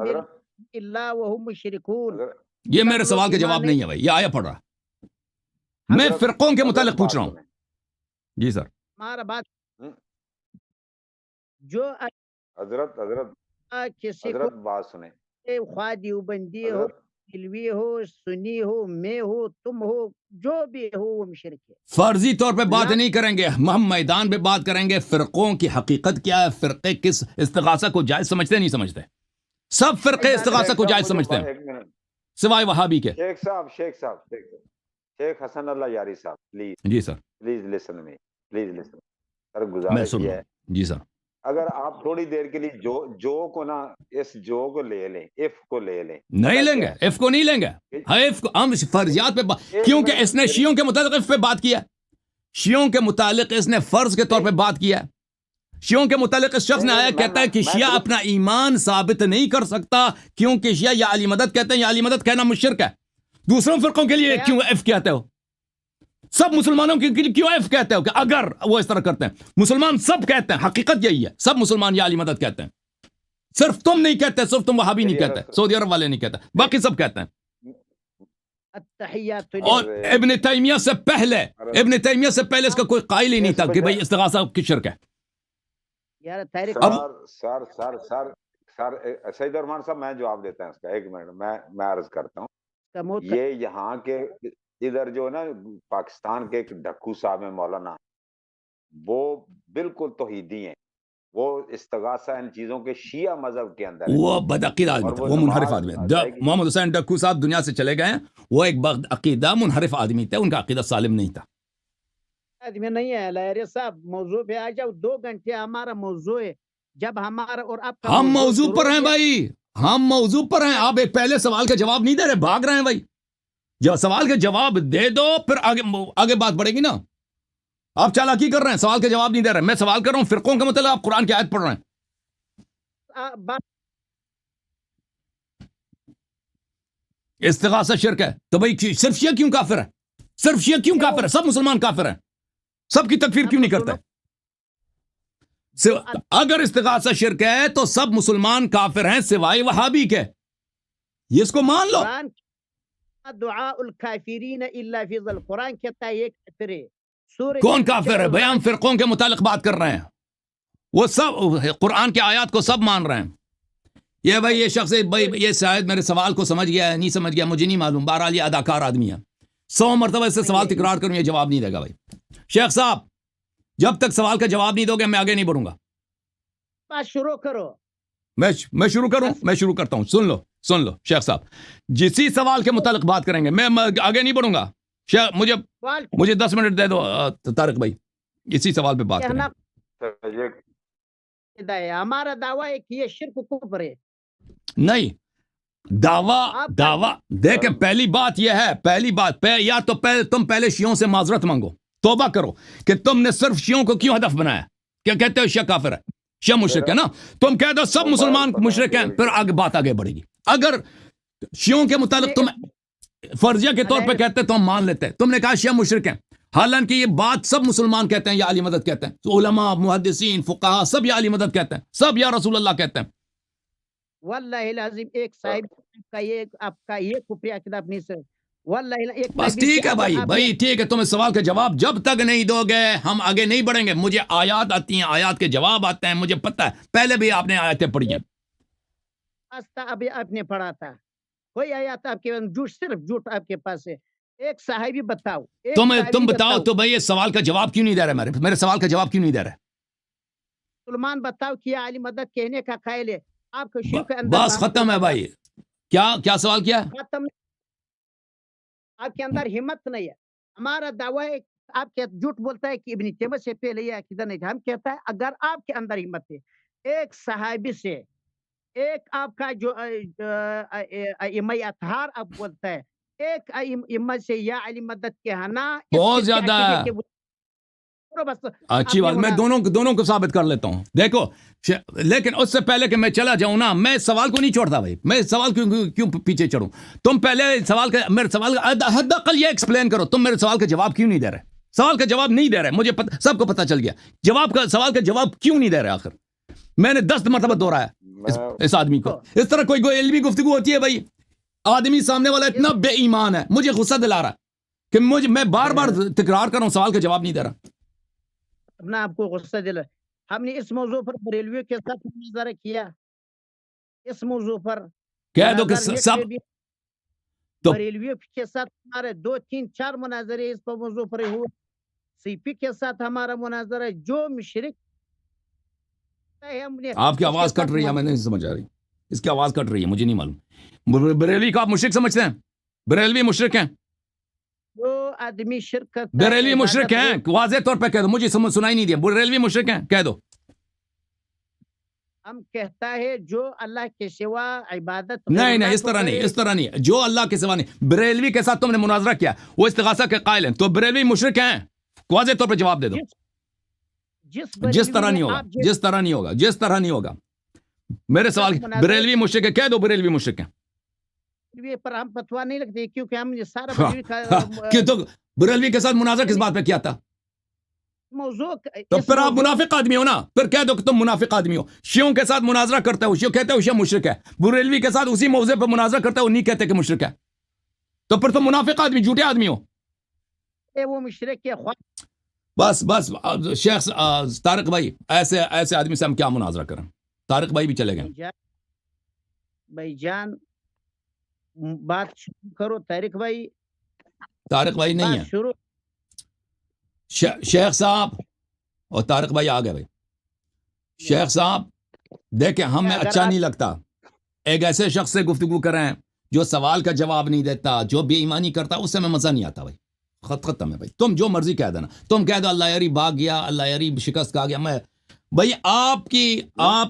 الا وهم مشرکون. یہ میرے سوال کا جواب نہیں ہے بھائی، یہ آیا پڑھ رہا. میں فرقوں کے متعلق پوچھ رہا ہوں. جی سر. ہمارا بات جو حضرت کسی کو بات سنیں. خواہ دیوبندی ہو، علوی ہو، سنی ہو، میں ہو، تم ہو، جو بھی ہو وہ مشرک ہے. فرضی طور پہ بات نہیں کریں گے ہم، میدان پہ بات کریں گے. فرقوں کی حقیقت کیا ہے، فرقے کس استغاثہ کو جائز سمجھتے نہیں سمجھتے. سب فرقے استغاثہ کو جائز سمجھتے ہیں سوائے وہابی کے. شیخ حسن اللہ یاری صاحب پلیز. جی sir. Please listen me. Please listen sir, میں گزارش سن یہ رہا ہے ہوں جی سر. اگر آپ تھوڑی دیر کے لیے جو کو نا اس جو کو لے لیں، اف کو لے لیں، نہیں پتہ لیں گے کیا ہے؟ ایف کو نہیں لیں گے. ایف کو ہم فرضیات پہ ایک کیونکہ منٹ اس نے شیعوں کے متعلق ایف پہ بات کیا. شیعوں کے متعلق اس نے فرض کے طور پہ بات کیا. شیعوں کے متعلق اس شخص نے آیا کہتا ہے کہ شیعہ اپنا ایمان ثابت نہیں کر سکتا کیونکہ شیعہ یا علی مدد کہتے ہیں یا علی مدد کہنا مشرک ہے. دوسروں فرقوں کے لیے کیوں ایف کہتے ہو؟ سب مسلمانوں کے لیے کیوں ایف کہتے ہو کہ اگر وہ اس طرح کرتے ہیں؟ مسلمان سب کہتے ہیں، حقیقت یہی ہے، سب مسلمان یا علی مدد کہتے ہیں. صرف تم نہیں کہتے، صرف تم وہابی نہیں کہتے، سعودی عرب والے نہیں کہتے، باقی سب کہتے ہیں. التحیات اور ابن تیمیہ سے پہلے اس کا کوئی قائل ہی نہیں تھا کہ بھئی استغاثہ کی شرک ہے. یار تاریخ سر سید ارمان صاحب، میں جواب دیتا ہوں اس کا. ایک منٹ میں عرض کرتا ہوں. کا موت یہ یہاں کے ادھر جو نا پاکستان کے ایک ڈھکو صاحب ہیں مولانا، وہ بالکل توحیدی ہیں. وہ استغاثہ ان چیزوں کے شیعہ مذہب کے اندر ہے. وہ بدعقیدہ آدمی تھا، وہ منحرف آدمی ہے. محمد حسین ڈکو صاحب دنیا سے چلے گئے ہیں، وہ ایک عقیدہ منحرف آدمی تھے، ان کا عقیدہ سالم نہیں تھا. آدمی نہیں ہے لائری صاحب. موضوع پہ آ جاؤ، 2 گھنٹے ہمارا موضوع ہے. جب ہمارا اور آپ کا ہم موضوع شروع پر ہیں ہو گیا- بھائی، ہم موضوع پر ہیں. آپ ایک پہلے سوال کا جواب نہیں دے رہے، بھاگ رہے ہیں بھائی. جب سوال کا جواب دے دو پھر آگے بات بڑھے گی نا. آپ چالاکی کر رہے ہیں، سوال کا جواب نہیں دے رہے. میں سوال کر رہا ہوں فرقوں کا مطلب، آپ قرآن کی آیت پڑھ رہے ہیں. بات استغاثہ شرک ہے تو بھائی صرف شیعہ کیوں کافر ہے؟ صرف شیعہ کیوں کافر ہے؟ سب مسلمان کافر ہیں، سب کی تکفیر کیوں نہیں کرتے؟ اگر استغاثہ شرک ہے تو سب مسلمان کافر ہیں سوائے وہابی کے. یہ اس کو مان لو. قرآن دعاء الکافرین الا فی ظل، قرآن کہتا ہے یہ کافر ہے. سورہ کون کافر ہے بھائی؟ ہم فرقوں کے متعلق بات کر رہے ہیں. وہ سب قرآن کی آیات کو سب مان رہے ہیں. یہ بھائی یہ شخص بھائی یہ شاید میرے سوال کو سمجھ گیا ہے نہیں سمجھ گیا مجھے نہیں معلوم. بہرحال یہ اداکار آدمی ہے، 100 مرتبہ اس سے سوال تکرار کروں یہ جواب نہیں دے گا. بھائی شیخ صاحب جب تک سوال کا جواب نہیں دو گے میں آگے نہیں بڑھوں گا. بات شروع کرو. میں شروع کروں؟ میں شروع کرتا ہوں. سن لو شیخ صاحب، جسی سوال کے متعلق بات کریں گے. میں آگے نہیں بڑھوں گا. شیخ مجھے 10 منٹ دے دو طارق بھائی، اسی سوال پہ بات کریں گے. ہمارا دعویٰ ہے کہ یہ شرک کفر ہے. نہیں دعویٰ دیکھیں، پہلی بات یہ ہے، یا تو تم پہلے شیعوں سے معذرت مانگو، توبہ کرو کہ تم نے صرف شیعوں کو کیوں ہدف بنایا. کیا کہتے ہو؟ شیعہ کافر ہے، شیعہ مشرک ہے نا. تم کہہ دو سب مسلمان مشرک ہیں، پھر بات آگے بڑھے گی. اگر شیعوں کے متعلق تم فرضیہ کے طور پہ کہتے تو ہم مان لیتے. تم نے کہا شیعہ مشرک ہیں، حالانکہ یہ بات سب مسلمان کہتے ہیں یا علی مدد کہتے ہیں. علماء، محدثین، فقہاء سب یا علی مدد کہتے ہیں، سب یا رسول اللہ کہتے ہیں. واللہ العظیم ایک صاحب کا یہ آپ کا یہ کفری عقیدہ اپنی سے واللہ ایک بس ٹھیک ہے بھائی ٹھیک ہے. تم اس سوال کا جواب جب تک نہیں دو گے ہم آگے نہیں بڑھیں گے. مجھے آیات آتی ہیں، آیات کے جواب آتے ہیں، مجھے پتہ ہے. پہلے بھی آپ نے آیتیں پڑھی ہیں. ابھی آپ نے پڑھا تھا کوئی آیات آپ کے جھوٹ، صرف جھوٹ آپ کے پاس ہے. ایک صحابی بتاؤ، تم بتاؤ تو بھائی یہ سوال کا جواب کیوں نہیں دے رہے؟ میرے سوال کا جواب کیوں نہیں دے رہے؟ مسلمان بتاؤ کہ یہ علی مدد کہنے کا قائل ہے. آپ کو شرک بس ختم ہے بھائی. کیا سوال کیا؟ ختم. آپ کے اندر ہمت نہیں ہے. ہمارا دعویٰ ہے آپ کے جھوٹ بولتا ہے کہ ابن تیمیہ سے پہلے یہ عقیدہ نہیں تھا. ہم کہتا ہے اگر آپ کے اندر ہمت ہے، ایک صحابی سے، ایک آپ کا جو ائمہ اطہار آپ بولتا ہے، ایک ائمہ سے یا علی مدد کہنا بہت زیادہ ہے. اچھی بات، میں دونوں کو ثابت کر لیتا ہوں. دیکھو لیکن اس سے پہلے کہ میں چلا جاؤں نا، میں سوال کو نہیں چھوڑتا بھائی. میں سوال کیوں پیچھے چڑھوں؟ تم پہلے میرے سوال کا حد اقل یہ ایکسپلین کرو. تم میرے سوال کا جواب کیوں نہیں دے رہے؟ سوال کا جواب نہیں دے رہے. مجھے سب کو پتہ چل گیا سوال کا جواب کیوں نہیں دے رہے. آخر میں نے 10 مرتبہ دہرایا اس آدمی کو. اس طرح کوئی علمی گفتگو ہوتی ہے بھائی؟ آدمی سامنے والا اتنا بے ایمان ہے، مجھے غصہ دلا رہا ہے کہ میں بار بار تکرار کر رہا ہوں، سوال کا جواب نہیں دے رہا. اپنا آپ کو غصہ دلا. ہم نے اس موضوع پر بریلویوں کے ساتھ مناظرہ کیا. اس موضوع پر کہہ دو کہ سب بریلویوں کے ساتھ ہمارے 2 3 4 مناظرے اس پر موضوع پر ہوئے. سی پی کے ساتھ ہمارا مناظرہ جو مشرک ہے. ہم نے آپ کی آواز کٹ رہی ہے، میں نہیں سمجھ آ رہی. اس کی آواز کٹ رہی ہے، مجھے نہیں معلوم. بریلوی کو آپ مشرک سمجھتے ہیں؟ بریلوی مشرک ہیں؟ جو آدمی شرک کرتا ہے بریلوی مشرک عبادت ہیں واضح طور پہ کہہ دو, مجھے سنائی نہیں دیا, بریلوی مشرک ہیں کہہ دو. ہم کہتا ہے جو اللہ کے سوا عبادت نہیں اس طرح نہیں, اس طرح نہیں, جو اللہ کے سوا نہیں. بریلوی کے ساتھ تم نے مناظرہ کیا, وہ استغاثہ کے قائل ہیں, تو بریلوی مشرک ہیں, واضح طور پہ جواب دے دو. جس طرح نہیں ہوگا, جس طرح نہیں ہوگا, جس طرح نہیں ہوگا. میرے سوال, بریلوی مشرک ہے کہہ دو, بریلوی مشرک ہیں. پر ہم فتوا نہیں لگتے کیونکہ ہم یہ سارا کہ تو بریلوی کے ساتھ مناظرہ کس بات پہ کیا تھا؟ موضوع تو پھر آپ منافق آدمی ہو نا, پھر کہہ دو کہ تم منافق آدمی ہو. شیعوں کے ساتھ مناظرہ کرتا ہے, شیعوں کہتے ہیں شیعہ مشرک ہے. بریلوی کے ساتھ اسی موضوع پہ مناظرہ کرتا ہے, وہ نہیں کہتے کہ مشرک ہے. تو پھر تم منافق آدمی, جھوٹے آدمی ہو. وہ مشرک کے بس شیخ طارق بھائی, ایسے آدمی سے ہم کیا مناظرہ کریں؟ طارق بھائی بھی چلے گئے. بھائی جان بات شروع کرو. طارق بھائی نہیں ہے شروع. شیخ صاحب اور طارق بھائی آ گئے. بھائی شیخ صاحب دیکھیں, ہمیں اچھا نہیں لگتا ایک ایسے شخص سے گفتگو کریں جو سوال کا جواب نہیں دیتا, جو بے ایمانی کرتا, اس سے ہمیں مزہ نہیں آتا. بھائی ختم ہے. بھائی تم جو مرضی کہہ دینا, تم کہہ دو اللہ یاری بھاگ گیا, اللہ یاری شکست کھا گیا. میں بھائی آپ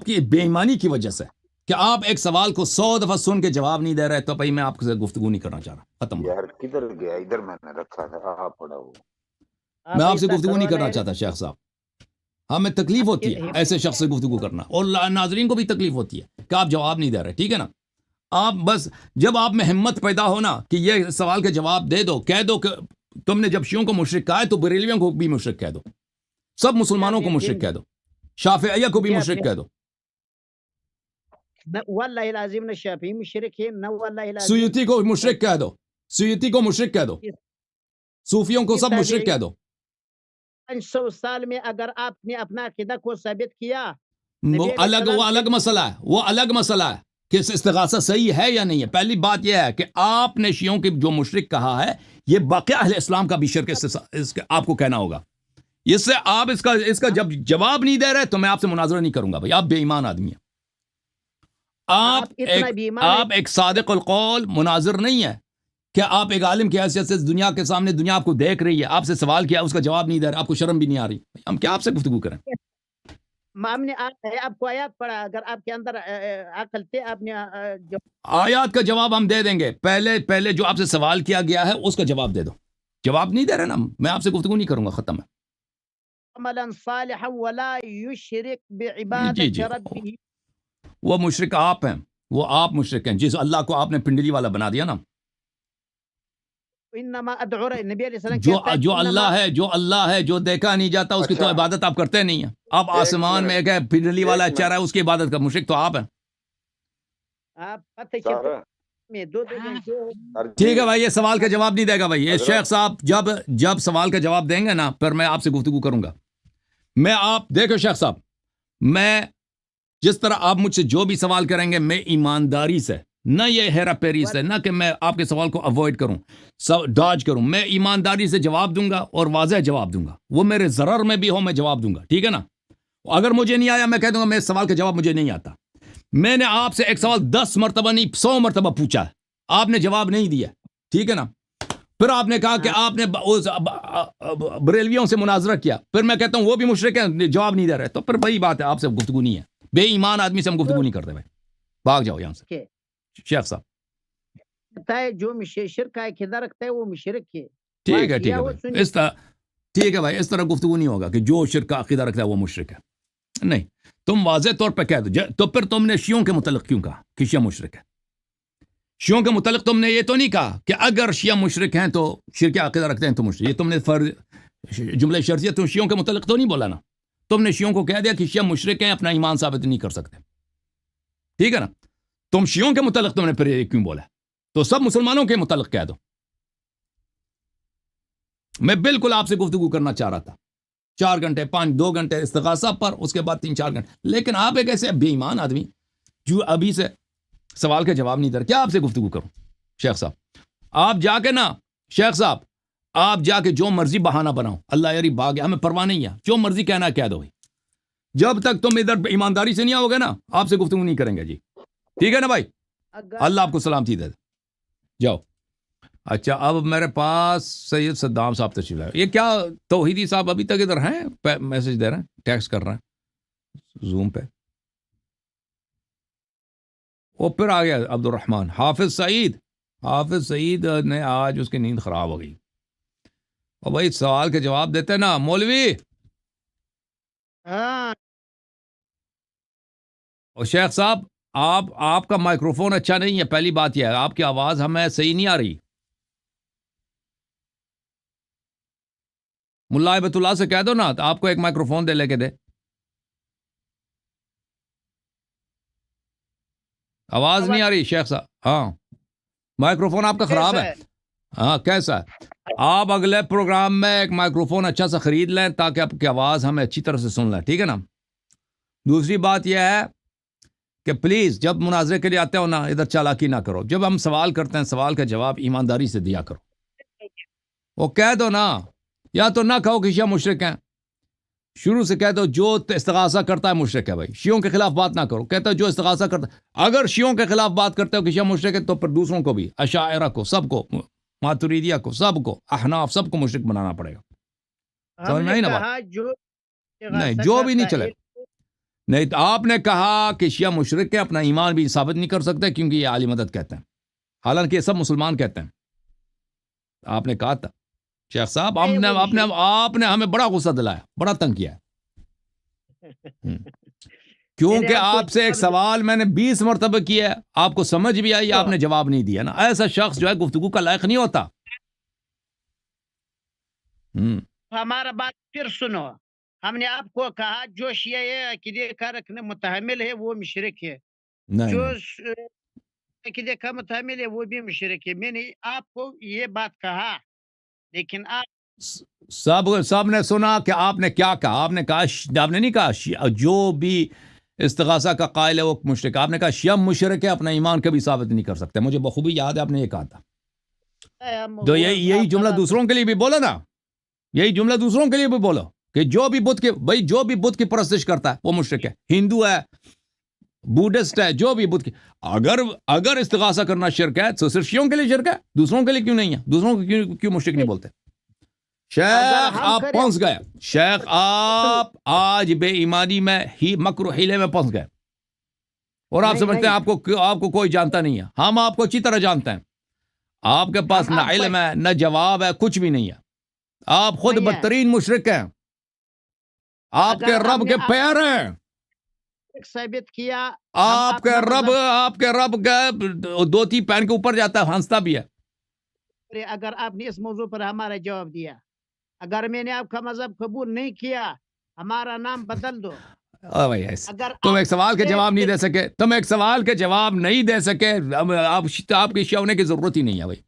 کی بے ایمانی کی وجہ سے کہ آپ ایک سوال کو 100 دفعہ سن کے جواب نہیں دے رہے, تو بھائی میں آپ سے گفتگو نہیں کرنا چاہ رہا. ختم. یار کدھر گیا, ادھر میں نے رکھا تھا, آپ پڑا ہو. میں آپ سے گفتگو نہیں کرنا چاہتا شیخ صاحب. ہمیں تکلیف ہوتی ہے ایسے شخص سے گفتگو کرنا, اور ناظرین کو بھی تکلیف ہوتی ہے کہ آپ جواب نہیں دے رہے. ٹھیک ہے نا, آپ بس جب آپ میں ہمت پیدا ہونا کہ یہ سوال کا جواب دے دو, کہہ دو کہ تم نے جب شیعوں کو مشرک کہا ہے تو بریلویوں کو بھی مشرک کہہ دو, سب مسلمانوں کو مشرک کہہ دو, شافعیہ کو بھی مشرک کہہ دو. واللہ العظیم نہ شافعی مشرک ہے, نہ واللہ العظیم سیوطی کو مشرک کہہ دو, سیوطی کو مشرک کہہ دو, صوفیوں کو سب مشرک کہہ دو. 500 سال میں اگر آپ نے اپنا عقیدہ کو ثابت کیا, وہ الگ مسئلہ ہے, وہ الگ مسئلہ ہے کہ استغاثہ صحیح ہے یا نہیں ہے. پہلی بات یہ ہے کہ آپ نے شیعوں کی جو مشرک کہا ہے, یہ باقی اہل اسلام کا بھی شرک آپ کو کہنا ہوگا. اس سے آپ اس کا جب جواب نہیں دے رہے تو میں آپ سے مناظرہ نہیں کروں گا. بھائی آپ بے ایمان آدمی ہیں, آپ ایک صادق القول مناظر نہیں ہے کہ آپ ایک عالم کی حیثیت سے دنیا کے سامنے, دنیا آپ کو دیکھ رہی ہے, آپ سے سوال کیا, اس کا جواب نہیں دے رہا, آپ کو شرم بھی نہیں آ رہی. ہم کیا آپ سے گفتگو کریں؟ ہم نے آپ کو آیات پڑھا, اگر آپ کے اندر عقل تھے آپ نے آیات کا جواب ہم دے دیں گے. پہلے جو آپ سے سوال کیا گیا ہے اس کا جواب دے دو. جواب نہیں دے رہے نا, میں آپ سے گفتگو نہیں کروں گا. ختم ہے. عملا صالحا ولا یشرک بعبادت ربہ. وہ مشرک آپ ہیں, وہ آپ مشرک ہیں جس اللہ کو آپ نے پنڈلی والا بنا دیا نا. انما ادعو, نبی علیہ السلام جو اللہ ہے, جو دیکھا نہیں جاتا, اس کی تو عبادت آپ کرتے نہیں ہیں. آپ آسمان میں ایک ہے پنڈلی والا چہرہ ہے, اس کی عبادت کا مشرک تو آپ ہیں. ٹھیک ہے بھائی, یہ سوال کا جواب نہیں دے گا. بھائی یہ شیخ صاحب جب سوال کا جواب دیں گے نا, پھر میں آپ سے گفتگو کروں گا. میں آپ دیکھو شیخ صاحب, میں جس طرح آپ مجھ سے جو بھی سوال کریں گے, میں ایمانداری سے, نہ یہ ہیرا پیری سے, نہ کہ میں آپ کے سوال کو اوائڈ کروں, ڈاج کروں, میں ایمانداری سے جواب دوں گا اور واضح جواب دوں گا. وہ میرے ضرر میں بھی ہو میں جواب دوں گا. ٹھیک ہے نا. اگر مجھے نہیں آیا میں کہہ دوں گا میں سوال کا جواب مجھے نہیں آتا. میں نے آپ سے ایک سوال 10 مرتبہ نہیں 100 مرتبہ پوچھا ہے, آپ نے جواب نہیں دیا. ٹھیک ہے نا. پھر آپ نے کہا کہ آپ نے بریلویوں سے مناظرہ کیا, پھر میں کہتا ہوں وہ بھی مشرک ہیں, جواب نہیں دے رہے, تو پھر وہی بات ہے, آپ سے گفتگو نہیں ہے. بے ایمان آدمی سے ہم گفتگو نہیں کرتے. بھائی بھاگ جاؤ یہاں سے. شیخ صاحب جو شرک کا عقیدہ رکھتا ہے وہ مشرک ہے. ٹھیک ہے بھائی, ٹھیک ہے بھائی, اس طرح گفتگو نہیں ہوگا کہ جو شرک کا عقیدہ رکھتا ہے وہ مشرک ہے. نہیں, تم واضح طور پہ کہہ دو. تو پھر تم نے شیعوں کے متعلق کیوں کہا کہ شیعہ مشرک ہے؟ شیعوں کے متعلق تم نے یہ تو نہیں کہا کہ اگر شیعہ مشرک ہیں تو شرک کا عقیدہ رکھتے ہیں تو مشرک. یہ تم نے جملہ شرطیہ تم شیعوں کے متعلق تو نہیں بولا نا. تم نے شیعوں کو کہہ دیا کہ شیعہ مشرک ہیں, اپنا ایمان ثابت نہیں کر سکتے. ٹھیک ہے نا. تم شیعوں کے متعلق تم نے پھر یہ کیوں بولا؟ تو سب مسلمانوں کے متعلق کہہ دو. میں بالکل آپ سے گفتگو کرنا چاہ رہا تھا, 4 گھنٹے 2 گھنٹے استغاثہ پر, اس کے بعد 3-4 گھنٹے. لیکن آپ ایک ایسے بے ایمان آدمی جو ابھی سے سوال کا جواب نہیں دے رہا, کیا آپ سے گفتگو کروں؟ شیخ صاحب آپ جا کے نا, شیخ صاحب آپ جا کے جو مرضی بہانہ بناؤ, اللہ یاری بھاگ, ہمیں پرواہ نہیں ہے, جو مرضی کہنا کہہ دو. جب تک تم ادھر ایمانداری سے نہیں آؤ گے نا, آپ سے گفتگو نہیں کریں گے. جی ٹھیک ہے نا بھائی, اللہ آپ کو سلامتی دے. جاؤ اچھا اب میرے پاس سید صدام صاحب تشریف لائے. یہ کیا توحیدی صاحب ابھی تک ادھر ہیں؟ میسج دے رہے ہیں، ٹیکسٹ کر رہے ہیں زوم پہ. وہ پھر آ گیا عبد الرحمن. حافظ سعید نے آج اس کی نیند خراب ہو گئی. اور بھائی سوال کے جواب دیتے نا مولوی. ہاں اور شیخ صاحب آپ کا مائکروفون اچھا نہیں ہے. پہلی بات یہ ہے آپ کی آواز ہمیں صحیح نہیں آ رہی. ملا ہیبت اللہ سے کہہ دو نا تو آپ کو ایک مائکروفون دے لے کے دے. آواز نہیں آ رہی شیخ صاحب. ہاں مائکروفون آپ کا خراب ہے. ہاں کیسا ہے؟ آپ اگلے پروگرام میں ایک مائکروفون اچھا سا خرید لیں تاکہ آپ کی آواز ہمیں اچھی طرح سے سن لیں، ٹھیک ہے نا. دوسری بات یہ ہے کہ پلیز جب مناظرے کے لیے آتے ہو نا ادھر چالاکی نہ کرو. جب ہم سوال کرتے ہیں سوال کا جواب ایمانداری سے دیا کرو. وہ کہہ دو نا، یا تو نہ کہو کہ شیعہ مشرک ہیں. شروع سے کہہ دو جو استغاثہ کرتا ہے مشرک ہے. بھائی شیعوں کے خلاف بات نہ کرو. کہتا ہے جو استغاثہ کرتا ہے. اگر شیعوں کے خلاف بات کرتے ہو کہ شیعہ مشرک ہے تو پھر دوسروں کو بھی، اشاعرہ کو، سب کو، ماتریدیہ کو، سب کو، احناف، سب کو مشرک بنانا پڑے گا. سمجھ میں آئی نا بات؟ نہیں جو بھی نہیں چلے. نہیں تو آپ نے کہا کہ شیعہ مشرک ہیں، اپنا ایمان بھی ثابت نہیں کر سکتے کیونکہ یہ عالی مدد کہتے ہیں، حالانکہ یہ سب مسلمان کہتے ہیں. آپ نے کہا تھا شیخ صاحب آپ نے ہمیں بڑا غصہ دلایا، بڑا تنگ کیا ہے. کیونکہ آپ سے ایک سوال میں نے 20 مرتبہ کیا ہے، آپ کو سمجھ بھی آئی، آپ نے جواب نہیں دیا نا. ایسا شخص جو ہے گفتگو کا لائق نہیں ہوتا. ہمارا بات پھر سنو. ہم نے آپ کو کہا جو شیعہ عقیدے کا رکھنے متحمل ہے وہ مشرک ہے، جو عقیدے کا متحمل ہے وہ بھی مشرک ہے. میں نے آپ کو یہ بات کہا، لیکن آپ سب نے سنا کہ آپ نے کیا کہا. آپ نے کہا، آپ نے نہیں کہا جو بھی استغاثہ کا قائل ہے وہ مشرک. آپ نے کہا شیعہ مشرک ہے، اپنا ایمان کبھی ثابت نہیں کر سکتے. مجھے بخوبی یاد ہے آپ نے یہ کہا تھا. تو یہی جملہ دوسروں کے لیے بھی بولو نا، یہی جملہ دوسروں کے لیے بھی بولو کہ جو بھی بدھ کی پرستش کرتا ہے وہ مشرک ہے. ہندو ہے، بودھسٹ ہے، جو بھی بدھ کی، اگر استغاثہ کرنا شرک ہے تو صرف شیعوں کے لیے شرک ہے، دوسروں کے لیے کیوں نہیں ہے؟ دوسروں کو کیوں مشرک نہیں بولتے؟ شیخ آپ پھنس گئے. شیخ آپ آج بے ایمانی میں ہی مکر و حیلے میں پھنس گئے، اور آپ سمجھتے ہیں آپ کو کوئی جانتا نہیں ہے. ہم آپ کو اچھی طرح جانتے ہیں. آپ کے پاس نہ علم ہے نہ جواب ہے، کچھ بھی نہیں ہے. آپ خود بدترین مشرک ہیں. آپ کے رب کے پیر ہیں. ثابت کیا آپ کے رب کا دھوتی پہن کے اوپر جاتا ہے، ہنستا بھی ہے. اگر آپ نے اس موضوع پر ہمارا جواب دیا، اگر میں نے آپ کا مذہب قبول نہیں کیا، ہمارا نام بدل دو. تم ایک سوال کے جواب نہیں دے سکے. آپ کی شیعہ ہونے کی ضرورت ہی نہیں ہے. بھائی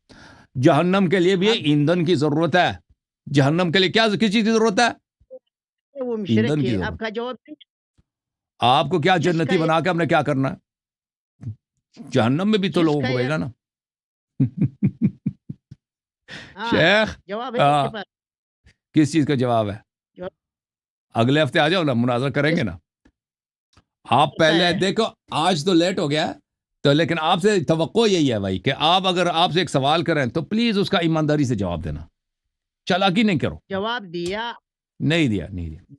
جہنم کے لیے بھی ایندھن کی ضرورت ہے. جہنم کے لیے کس چیز کی ضرورت ہے؟ وہ مشرک ہے. آپ کا جواب نہیں. آپ کو کیا جنتی بنا کے ہم نے کیا کرنا ہے؟ جہنم میں بھی تو لوگوں کو بھیجنا نا. شیخ کس چیز کا جواب ہے؟ اگلے ہفتے آ جاؤ نا، مناظرہ کریں گے نا. آپ پہلے دیکھو آج تو لیٹ ہو گیا تو، لیکن آپ سے توقع یہی ہے بھائی کہ اگر آپ سے ایک سوال کریں تو پلیز اس کا ایمانداری سے جواب دینا، چالاکی نہیں کرو. جواب دیا نہیں دیا.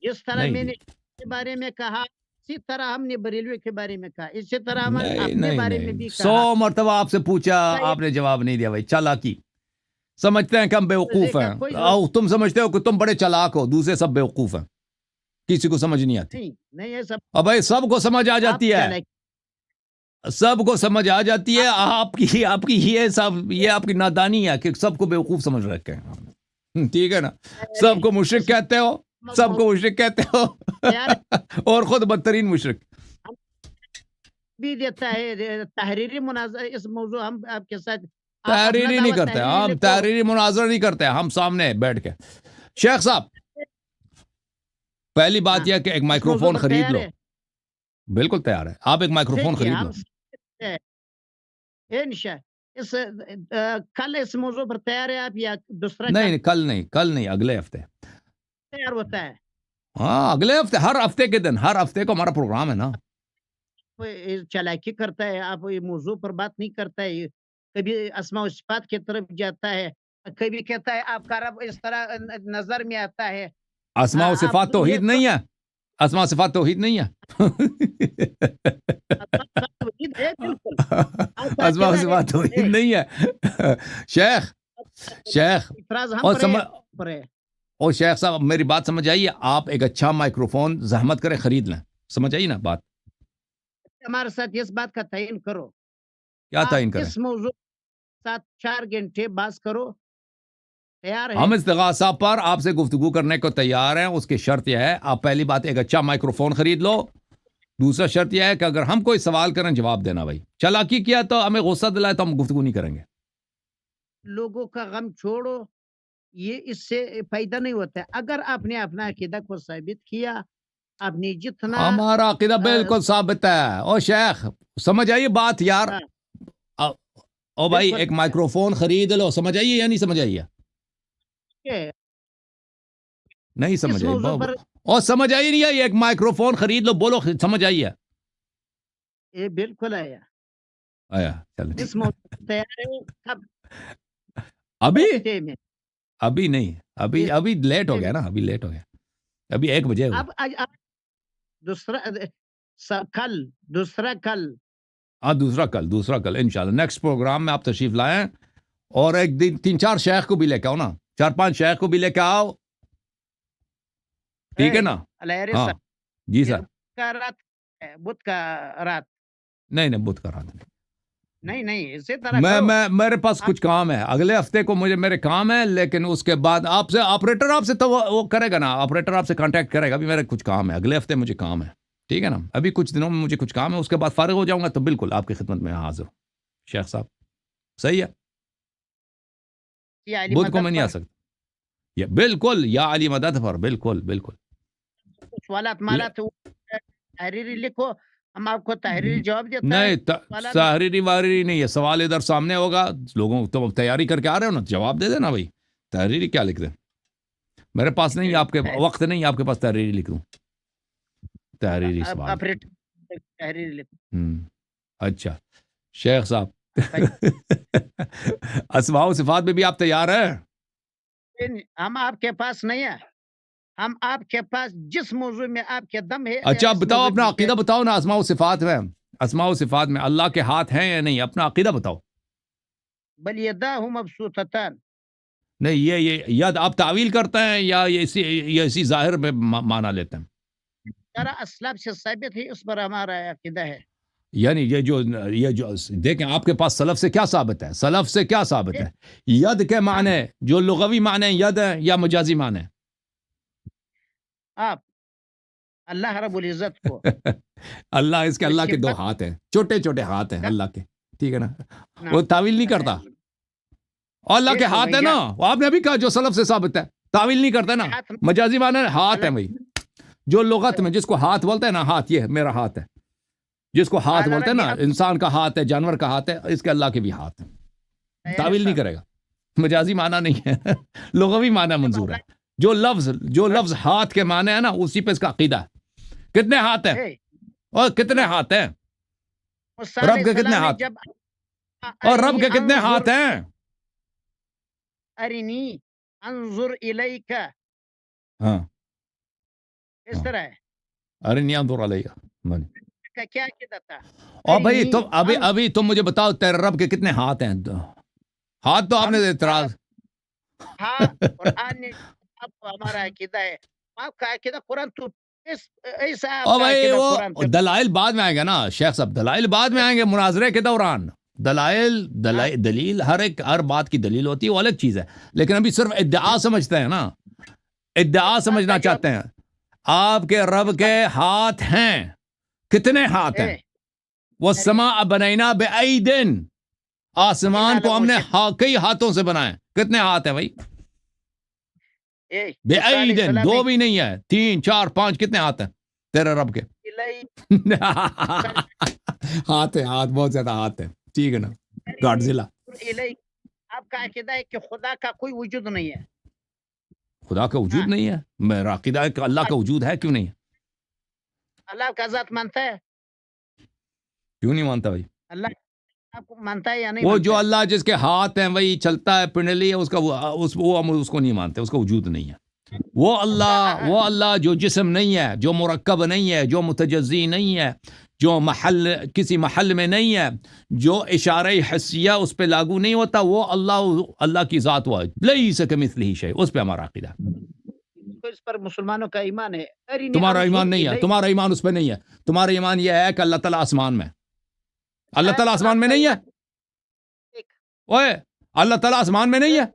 جس طرح میں نے کے بارے میں کہا اسی طرح ہم نے بریلوی کے بارے میں کہا، اسی طرح ہم اپنے بارے میں بھی کہا. 100 مرتبہ آپ سے پوچھا، آپ نے جواب نہیں دیا. بھائی چالاکی سمجھتے ہیں کہ ہم بیوقوف ہیں. تم سمجھتے ہو کہ تم بڑے چالاک ہو، دوسرے سب بیوقوف ہیں، کسی کو سمجھ نہیں آتی. اب بھائی سب کو سمجھ آ جاتی ہے، سب کو سمجھ آ جاتی ہے. آپ کی یہ آپ کی نادانی ہے کہ سب کو بیوقوف سمجھ رکھے ہیں. ٹھیک ہے نا؟ سب کو مشرک کہتے ہو، سب کو مشرک کہتے ہو اور خود بدترین مشرک بھی دیتا ہے. تحریری مناظرہ اس موضوع ہم آپ کے ساتھ تحریری نہیں کرتے. ہم تحریری مناظرہ نہیں کرتے، ہم سامنے بیٹھ کے. شیخ صاحب پہلی بات یہ کہ ایک مائکروفون خرید لو. بالکل تیار ہے. آپ ایک مائکروفون خرید لو. کل اس موضوع پر تیار ہے آپ یا دوسرا؟ نہیں کل نہیں اگلے ہفتے تیار ہوتا ہے. ہاں اگلے ہفتے، ہر ہفتے کے دن، ہر ہفتے کو ہمارا پروگرام ہے نا. چالاکی کرتا ہے، آپ یہ موضوع پر بات نہیں کرتا ہے. کبھی اسماء و صفات کی طرف جاتا ہے، کبھی کہتا ہے آپ کا رب اس طرح نظر میں آتا ہے. اسماء و آپ صفات توحید نہیں ہے، اسماء و صفات توحید نہیں ہے. توحید ہے بالکل. آپ کا اسماء و عقیدہ ہے صفات توحید نہیں ہے. شیخ افراز ہم اور پر ہے. او شیخ صاحب میری بات سمجھ آئیے، آپ ایک اچھا مائکروفون زحمت کرے خرید لیں. سمجھ آئیے نا بات؟ ہمارے ساتھ اس بات کا تعین کرو. کیا تعین آپ کریں؟ اس موضوع ساتھ 4 گھنٹے بات کرو. تیار ہے؟ ہم استغاثہ پر آپ سے گفتگو کرنے کو تیار ہیں. اس کی شرط یہ ہے آپ پہلی بات ایک اچھا مائکروفون خرید لو. دوسرا شرط یہ ہے کہ اگر ہم کوئی سوال کریں جواب دینا. بھائی چالاکی کیا تو ہمیں غصہ دلائے تو ہم گفتگو نہیں کریں گے. لوگوں کا غم چھوڑو، یہ اس سے فائدہ نہیں ہوتا ہے. اگر آپ نے اپنا عقیدہ کو ثابت کیا، آپ نے جتنا ہمارا عقیدہ بالکل ثابت ہے. او شیخ سمجھ آئیے بات یار. او بھائی بالکل. ایک مائکروفون خرید لو. سمجھ آئیے یا نہیں سمجھ آئیے؟ نہیں سمجھ اس موضوع آئی پر اور سمجھ آئی نہیں آئی. ایک مائکروفون خرید لو. بولو سمجھ آئیے. یہ بالکل آیا. آیا چلو اس موضوع پر تیار ہے. اب ابھی ہفتے میں ابھی نہیں ابھی لیٹ ہو گیا نا. ابھی لیٹ ہو گیا. ابھی 1 بجے ہوئے. اب دوسرا کل ہاں دوسرا کل انشاءاللہ نیکسٹ پروگرام میں آپ تشریف لائیں. اور ایک دن 3-4 شیخ کو بھی لے کے آؤ نا. 4-5 شیخ کو بھی لے کے آؤ. ٹھیک ہے نا؟ ہاں جی سر. کا رات بدھ کا رات نہیں بدھ کا رات نہیں اسی طرح میرے پاس کچھ کام ہے. اگلے ہفتے کو میرے کام ہے. لیکن اس کے بعد آپ سے آپریٹر آپ سے تو وہ کرے گا نا. آپریٹر آپ سے کانٹیکٹ کرے گا. ابھی میرے کچھ کام ہے. اگلے ہفتے مجھے کام ہے. ٹھیک ہے نا؟ ابھی کچھ دنوں میں مجھے کچھ کام ہے. اس کے بعد فارغ ہو جاؤں گا تو بالکل آپ کی خدمت میں حاضر ہوں شیخ صاحب. صحیح ہے. بدھ کو میں نہیں آ سکتا. یہ بالکل یا علی مدد پر بالکل سوالات مالات تحریری لکھو، ہم آپ کو تحریری جواب دیتا نہیں ہے. تحریری وحریری نہیں ہے. سوال ادھر سامنے ہوگا. لوگوں تو تیاری کر کے آ رہے ہو نا، جواب دے دینا بھائی. تحریری کیا لکھ دیں؟ میرے پاس نہیں، آپ کے وقت نہیں آپ کے پاس تحریری لکھ دوں. تحریری سوال تحریری لکھو. اچھا شیخ صاحب اسماء و صفات میں بھی آپ تیار ہیں؟ ہم آپ کے پاس نہیں ہیں. ہم آپ کے پاس جس موضوع میں آپ کے دم ہے. اچھا بتاؤ اپنا عقیدہ بتاؤ نا. اسماء و صفات میں اللہ کے ہاتھ ہیں یا نہیں؟ اپنا عقیدہ بتاؤ. بل یداہ مبسوطتان. نہیں یہ ید آپ تعویل کرتے ہیں یا یہ اسی ظاہر میں مانا لیتے ہیں؟ ذرا اسلام سے ثابت ہے، اس پر ہمارا عقیدہ ہے. یعنی یہ جو دیکھیں آپ کے پاس سلف سے کیا ثابت ہے؟ سلف سے کیا ثابت ہے؟ ید کے معنی جو لغوی معنی ید ہے یا مجازی معنی؟ آپ اللہ رب العزت کو اللہ کے 2 ہاتھ ہیں، چھوٹے ہاتھ ہیں اللہ کے. ٹھیک ہے نا؟ وہ تعویل نہیں کرتا. اللہ کے ہاتھ ہے نا. آپ نے ابھی کہا جو سلف سے ثابت ہے. تعویل نہیں کرتا نا. مجازی معنی ہاتھ ہے بھائی. جو لغت میں جس کو ہاتھ بولتے ہیں نا، ہاتھ یہ میرا ہاتھ ہے. جس کو ہاتھ بولتے ہیں نا، انسان کا ہاتھ ہے، جانور کا ہاتھ ہے، اس کے اللہ کے بھی ہاتھ ہیں. تعویل نہیں کرے گا. مجازی معنی نہیں ہے، لغوی معنی منظور ہے. جو لفظ ہاتھ کے معنی ہے نا، اسی پہ اس کا عقیدہ ہے. کتنے ہاتھ ہیں؟ اور کتنے ہاتھ ہیں؟ رب کے کتنے ہاتھ؟ اور رب کے کتنے ہاتھ ہیں؟ ارنی انظر الیک. ہاں اس طرح ہے. ارنی انظر الیک کا کیا عقیدہ تھا؟ اور بھائی تم ابھی تم مجھے بتاؤ تیرے رب کے کتنے ہاتھ ہیں؟ ہاتھ تو آپ نے اعتراض. ہاں قرآن نے ہمارا عقیدہ ہے. آپ کا عقیدہ قرآن تو دلائل بعد میں آئے گا نا شیخ صاحب. دلائل بعد میں آئیں گے مناظرے کے دوران. دلیل ہر بات کی دلیل ہوتی ہے، وہ الگ چیز ہے. لیکن ابھی صرف ادعا سمجھتے ہیں نا. ادعا سمجھنا چاہتے ہیں. آپ کے رب کے ہاتھ ہیں. کتنے ہاتھ ہیں؟ وَالسَّمَاءَ بَنَيْنَا بِأَيْدٍ. آسمان کو ہم نے کئی ہاتھوں سے بنائے. کتنے ہاتھ ہیں بھائی؟ بِأَيْدٍ. 2 بھی نہیں ہے، 3 4 5. کتنے ہاتھ ہیں تیرے رب کے؟ ہاتھ بہت زیادہ ہاتھ ہیں. ٹھیک ہے نا؟ گاڈزیلا. آپ کا عقیدہ ہے کہ خدا کا کوئی وجود نہیں ہے. خدا کا وجود نہیں ہے. میرا عقیدہ ہے کہ اللہ کا وجود ہے. کیوں نہیں ہے؟ اللہ کا ذات مانتا ہے. کیوں نہیں مانتا بھائی؟ اللہ آپ کو مانتا ہے یا نہیں وہ مانتا جو ہے؟ اللہ جس کے ہاتھ ہیں وہی چلتا ہے پنڈلی ہے اس کا وہ ہم اس کو نہیں مانتے, اس کا وجود نہیں ہے. وہ اللہ جو جسم نہیں ہے, جو مرکب نہیں ہے, جو متجزی نہیں ہے, جو کسی محل میں نہیں ہے, جو اشارہ حسیہ اس پہ لاگو نہیں ہوتا, وہ اللہ کی ذات ہوا لیس کمثلہ شیء, اس پہ ہمارا عقیدہ. تو اس پر مسلمانوں کا ایمان ہے. ارنی تمہارا انظر ایمان نہیں ہے, الیک. تمہارا ایمان اس پہ نہیں ہے. تمہارا ایمان یہ ہے کہ اللہ تعالیٰ آسمان میں, اللہ تعالیٰ آسمان میں نہیں ہے. اوے اللہ تعالیٰ آسمان میں نہیں ہے.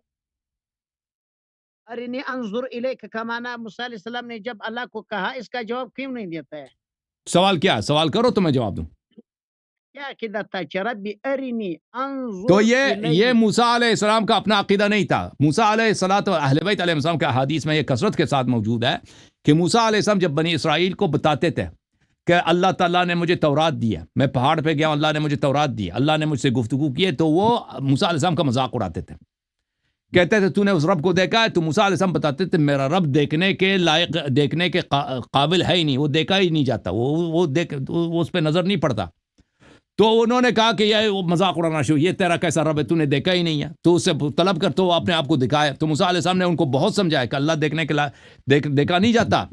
ارنی انظر الیک کا معنی موسیٰ علیہ السلام نے جب اللہ کو کہا, اس کا جواب کیوں نہیں دیتا ہے؟ سوال کیا ہے؟ سوال کرو تو میں جواب دوں. کیا عقیدہ تھا کہ ربی ارنی انظر تو یہ الیک. موسیٰ علیہ السلام کا اپنا عقیدہ نہیں تھا. موسیٰ علیہ الصلوۃ اہل بیت علیہ السلام کے احادیث میں یہ کثرت کے ساتھ موجود ہے کہ موسیٰ علیہ السلام جب بنی اسرائیل کو بتاتے تھے کہ اللہ تعالیٰ نے مجھے تورات دی ہے, میں پہاڑ پہ گیا ہوں, اللہ نے مجھے تورات دی, اللہ نے مجھ سے گفتگو کی ہے, تو وہ موسیٰ علیہ السلام کا مذاق اڑاتے تھے. کہتے تھے تو نے اس رب کو دیکھا ہے؟ تو موسیٰ علیہ السلام بتاتے تھے میرا رب دیکھنے کے لائق, دیکھنے کے قابل ہے ہی نہیں, وہ دیکھا ہی نہیں جاتا, وہ اس پہ نظر نہیں پڑتا. تو انہوں نے کہا کہ یہ مذاق اڑانا شروع, یہ تیرا کیسا رب ہے, تو نے دیکھا ہی نہیں ہے, تو اس سے طلب کر تو اپنے آپ کو دکھائے. تو موسیٰ علیہ السلام نے ان کو بہت سمجھایا کہ اللہ دیکھنے کے دیکھا نہیں جاتا.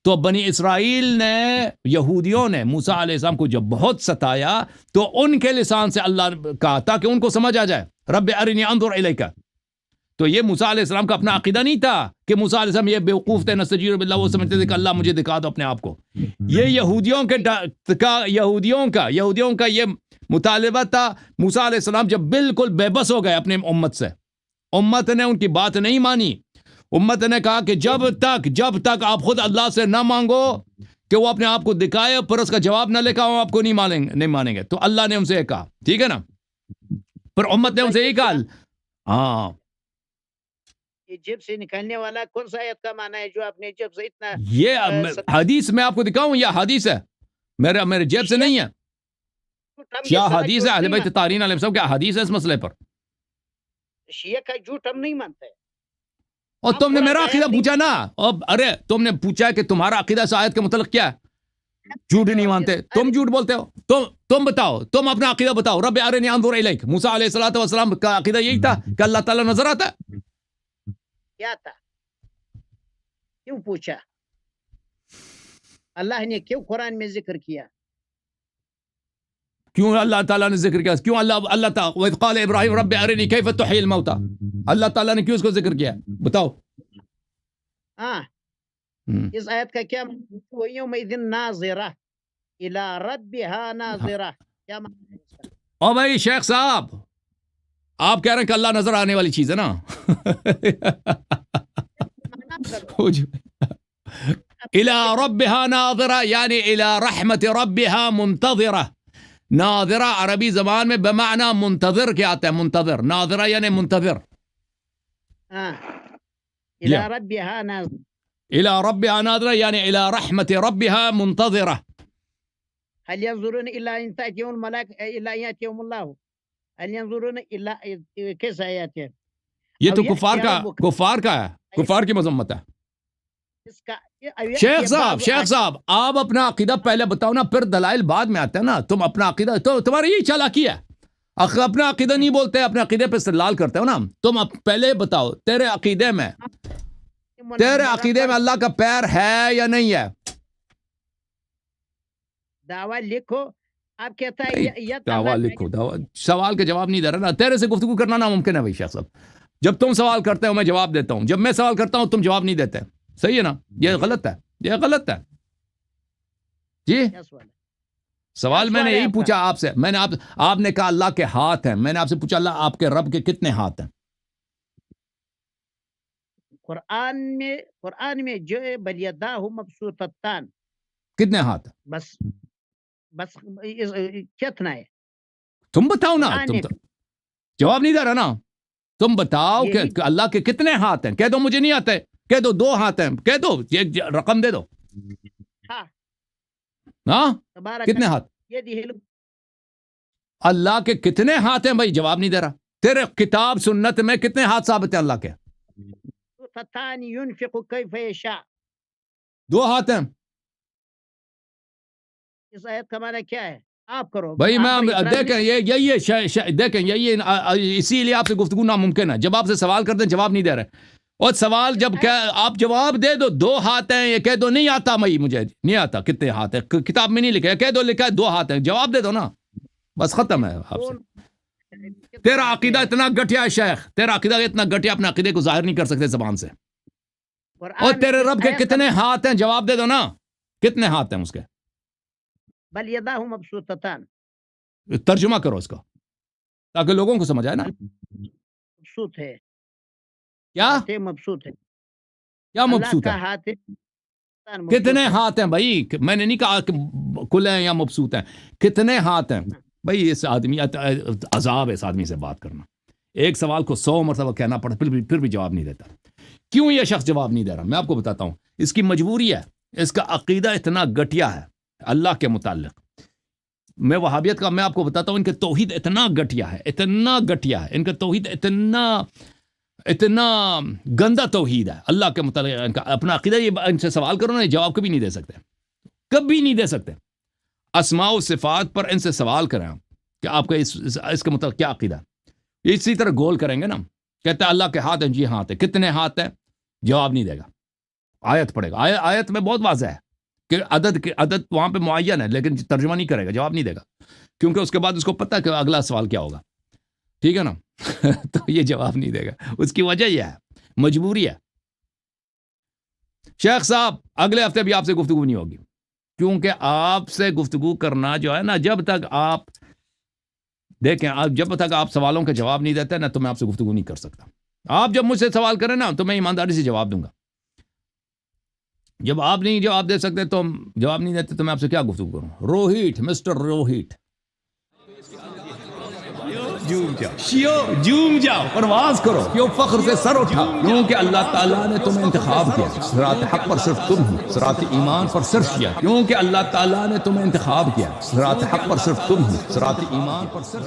تو بنی اسرائیل نے, یہودیوں نے موسیٰ علیہ السلام کو جب بہت ستایا تو ان کے لسان سے اللہ کہا تاکہ ان کو سمجھ آ جائے رب ارنی انظر الیک. تو یہ موسیٰ علیہ السلام کا اپنا عقیدہ نہیں تھا کہ موسیٰ علیہ السلام یہ بیوقوف تھے, نستجیر باللہ, وہ سمجھتے تھے کہ اللہ مجھے دکھا دو اپنے آپ کو. یہ یہودیوں کا یہ مطالبہ تھا. موسیٰ علیہ السلام جب بالکل بے بس ہو گئے اپنے امت سے, امت نے ان کی بات نہیں مانی. امت نے کہا کہ جب تک آپ خود اللہ سے نہ مانگو کہ وہ اپنے آپ کو دکھائے, پھر اس کا جواب نہ لے کر ہم آپ کو نہیں مانیں گے. تو اللہ نے ان سے یہ کہا, ٹھیک ہے نا, پھر امت نے ان سے یہ کہا. ہاں, ایجپٹ سے نکالنے والا کون سا آیت کا معنی ہے جو آپ نے ایجپٹ سے اتنا یہ حدیث میں آپ کو دکھاؤں, یہ حدیث ہے, میرے جیب سے نہیں ہے. کیا حدیث ہے اہل بیت طاہرین علیہ السلام, کیا حدیث ہے اس مسئلے پر؟ شیعہ کا جھوٹ ہم نہیں مانتے. اور تم نے میرا عقیدہ پوچھا نا, ارے تم نے پوچھا کہ تمہارا عقیدہ اس آیت کے متعلق کیا ہے. جھوٹ نہیں مانتے, تم جھوٹ بولتے ہو. تم بتاؤ, تم اپنا عقیدہ بتاؤ. رب ارنی انظر الیک, موسیٰ علیہ الصلوۃ والسلام کا عقیدہ یہی تھا کہ اللہ تعالیٰ نظر آتا ہے. کیا تھا, کیوں پوچھا, اللہ نے کیوں قرآن میں ذکر کیا, کیوں اللہ تعالیٰ نے ذکر کیا, کیوں اللہ تعالیٰ وَإِذْ قَالَ إِبْرَاهِيمُ رَبِّ أَرِنِي كَيْفَ تُحْيِي الْمَوْتَى, اللہ تعالیٰ نے کیوں اس کو ذکر کیا, بتاؤ. ہاں اس آیت کا کیا وَيَوْمَئِذٍ نَاظِرَةٌ إِلَى رَبِّهَا نَاظِرَةٌ, کیا معنی ہے اس کا؟ او بھائی شیخ صاحب, آپ کہہ رہے ہیں کہ اللہ نظر آنے والی چیز ہے نا. الى ربها ناظرہ, یعنی الى رحمت ربها منتظرہ. ناظرہ عربی زبان میں بمعنی منتظر کے آتا ہے, منتظر. ناظرہ یعنی منتظر. إلى ربها ناظرة, الى ربها ناظرہ یعنی الى رحمت ربها منتظرہ. هل ينظرون إلا أن تأتيهم الملائكة إلا أن يأتيهم الله, هل ينظرون إلا کیس آیات ہے؟ یہ تو کفار کا ہے, کفار کی مذمت ہے. شیخ صاحب آپ اپنا عقیدہ پہلے بتاؤ نا, پھر دلائل بعد میں آتے ہیں نا. تم اپنا عقیدہ, تو تمہاری یہی چالاکی ہے, اپنا عقیدہ نہیں بولتے, اپنے عقیدے پہ استدلال کرتے ہو نا. تم پہلے بتاؤ تیرے عقیدے میں اللہ کا پیر ہے یا نہیں ہے. دعویٰ لکھو, آپ کہتا ہے دعویٰ لکھو, سوال کا جواب نہیں دے رہا نا. تیرے سے گفتگو کرنا ناممکن ہے بھائی شیخ صاحب. جب تم سوال کرتے ہو میں جواب دیتا ہوں, جب میں سوال کرتا ہوں تم جواب نہیں دیتے. صحیح ہے نا, یہ غلط ہے, یہ غلط ہے. جی سوال میں نے یہی پوچھا آپ سے, میں نے آپ نے کہا اللہ کے ہاتھ ہیں, میں نے آپ سے پوچھا اللہ آپ کے رب کے کتنے ہاتھ ہیں. قرآن میں جو بل یداہ مبسوطتان, کتنے ہاتھ ہیں؟ بس کتنا ہے, تم بتاؤ نا, تم تو جواب نہیں دے رہا نا. تم بتاؤ کہ اللہ کے کتنے ہاتھ ہیں. کہہ دو مجھے نہیں آتے, کہہ دو 2 ہاتھ ہیں, کہہ دو ایک رقم دے دو. ہاں کتنے ہاتھ, اللہ کے کتنے ہاتھ ہیں بھائی, جواب نہیں دے رہا. تیرے کتاب سنت میں کتنے ہاتھ ثابت ہیں اللہ کے؟ 2 ہاتھ ہیں. اس آیت کا معنی کیا ہے؟ آپ کرو بھائی آپ میں پر اعتراض دیکھیں نہیں- یہی ہے دیکھیں یہی اسی لیے آپ سے گفتگو ناممکن ہے. جب آپ سے سوال کرتے ہیں جواب نہیں دے رہے, اور سوال جب آپ جواب دے دو 2 ہاتھ ہیں, یہ کہہ دو نہیں آتا مجھے نہیں آتا کتنے ہاتھ ہیں, کتاب میں نہیں لکھا, کہہ دو لکھا ہے 2 ہاتھ ہیں, جواب دے دو نا, بس ختم ہے. آپ سے تیرا عقیدہ اتنا گٹیا ہے شیخ, تیرا عقیدہ اتنا گٹیا, اپنے عقیدے کو ظاہر نہیں کر سکتے زبان سے. قرآن اور میں تیرے اس رب کے آیت کا کتنے ہاتھ ہیں, جواب دے دو نا, کتنے ہاتھ ہیں اس کے, بل یداہ مبسوطتان, ترجمہ کرو اس کا تاکہ لوگوں کو سمجھ آئے نا. مبسوط ہے, کیا ہاتھ مبسوط ہے, کیا اللہ مبسوط کا ہے, ہاتھ کتنے ہاتھ ہیں بھائی, میں نے نہیں کہا کہ کل ہیں یا مبسوط ہیں, کتنے ہاتھ ہیں بھائی. اس آدمی عذاب ہے اس آدمی سے بات کرنا, ایک سوال کو 100 مرتبہ کہنا پڑتا, پھر بھی جواب نہیں دیتا. کیوں یہ شخص جواب نہیں دے رہا, میں آپ کو بتاتا ہوں. اس کی مجبوری ہے, اس کا عقیدہ اتنا گٹیا ہے اللہ کے متعلق. میں وہابیت کا میں آپ کو بتاتا ہوں, ان کے توحید اتنا گٹیا ہے, اتنا گٹیا ہے, ان کا توحید اتنا گندا توحید ہے اللہ کے متعلق. ان کا اپنا عقیدہ, یہ ان سے سوال کرو نا, جواب کبھی نہیں دے سکتے, کبھی نہیں دے سکتے. اسماء و صفات پر ان سے سوال کریں کہ آپ کا اس کے متعلق کیا عقیدہ ہے, اسی طرح گول کریں گے نا. کہتے ہیں اللہ کے ہاتھ ہیں, جی ہاتھ ہے, کتنے ہاتھ ہیں, جواب نہیں دے گا. آیت پڑھے گا, آیت میں بہت واضح ہے کہ عدد وہاں پہ معین ہے, لیکن ترجمہ نہیں کرے گا, جواب نہیں دے گا, کیونکہ اس کے بعد اس کو پتہ ہے کہ اگلا سوال کیا ہوگا. ٹھیک ہے نا. تو یہ جواب نہیں دے گا, اس کی وجہ یہ ہے, مجبوری ہے. شیخ صاحب اگلے ہفتے بھی آپ سے گفتگو نہیں ہوگی, کیونکہ آپ سے گفتگو کرنا جو ہے نا, جب تک آپ دیکھیں, جب تک آپ سوالوں کے جواب نہیں دیتے نا, تو میں آپ سے گفتگو نہیں کر سکتا. آپ جب مجھ سے سوال کریں نا, تو میں ایمانداری سے جواب دوں گا. جب آپ نہیں جواب دے سکتے, تو جواب نہیں دیتے, تو میں آپ سے کیا گفتگو کروں. روہیٹ, مسٹر روہیٹ, جوم جاؤ, پرواز کرو, کیوں فخر سے سر اٹھا, کیونکہ اللہ تعالیٰ نے تمہیں انتخاب کیا. صراط حق پر صرف تم ہو, صراط ایمان پر صرف کیا, کیونکہ اللہ تعالیٰ نے تمہیں انتخاب کیا. صراط حق پر صرف تم ہو, صراط ایمان پر صرف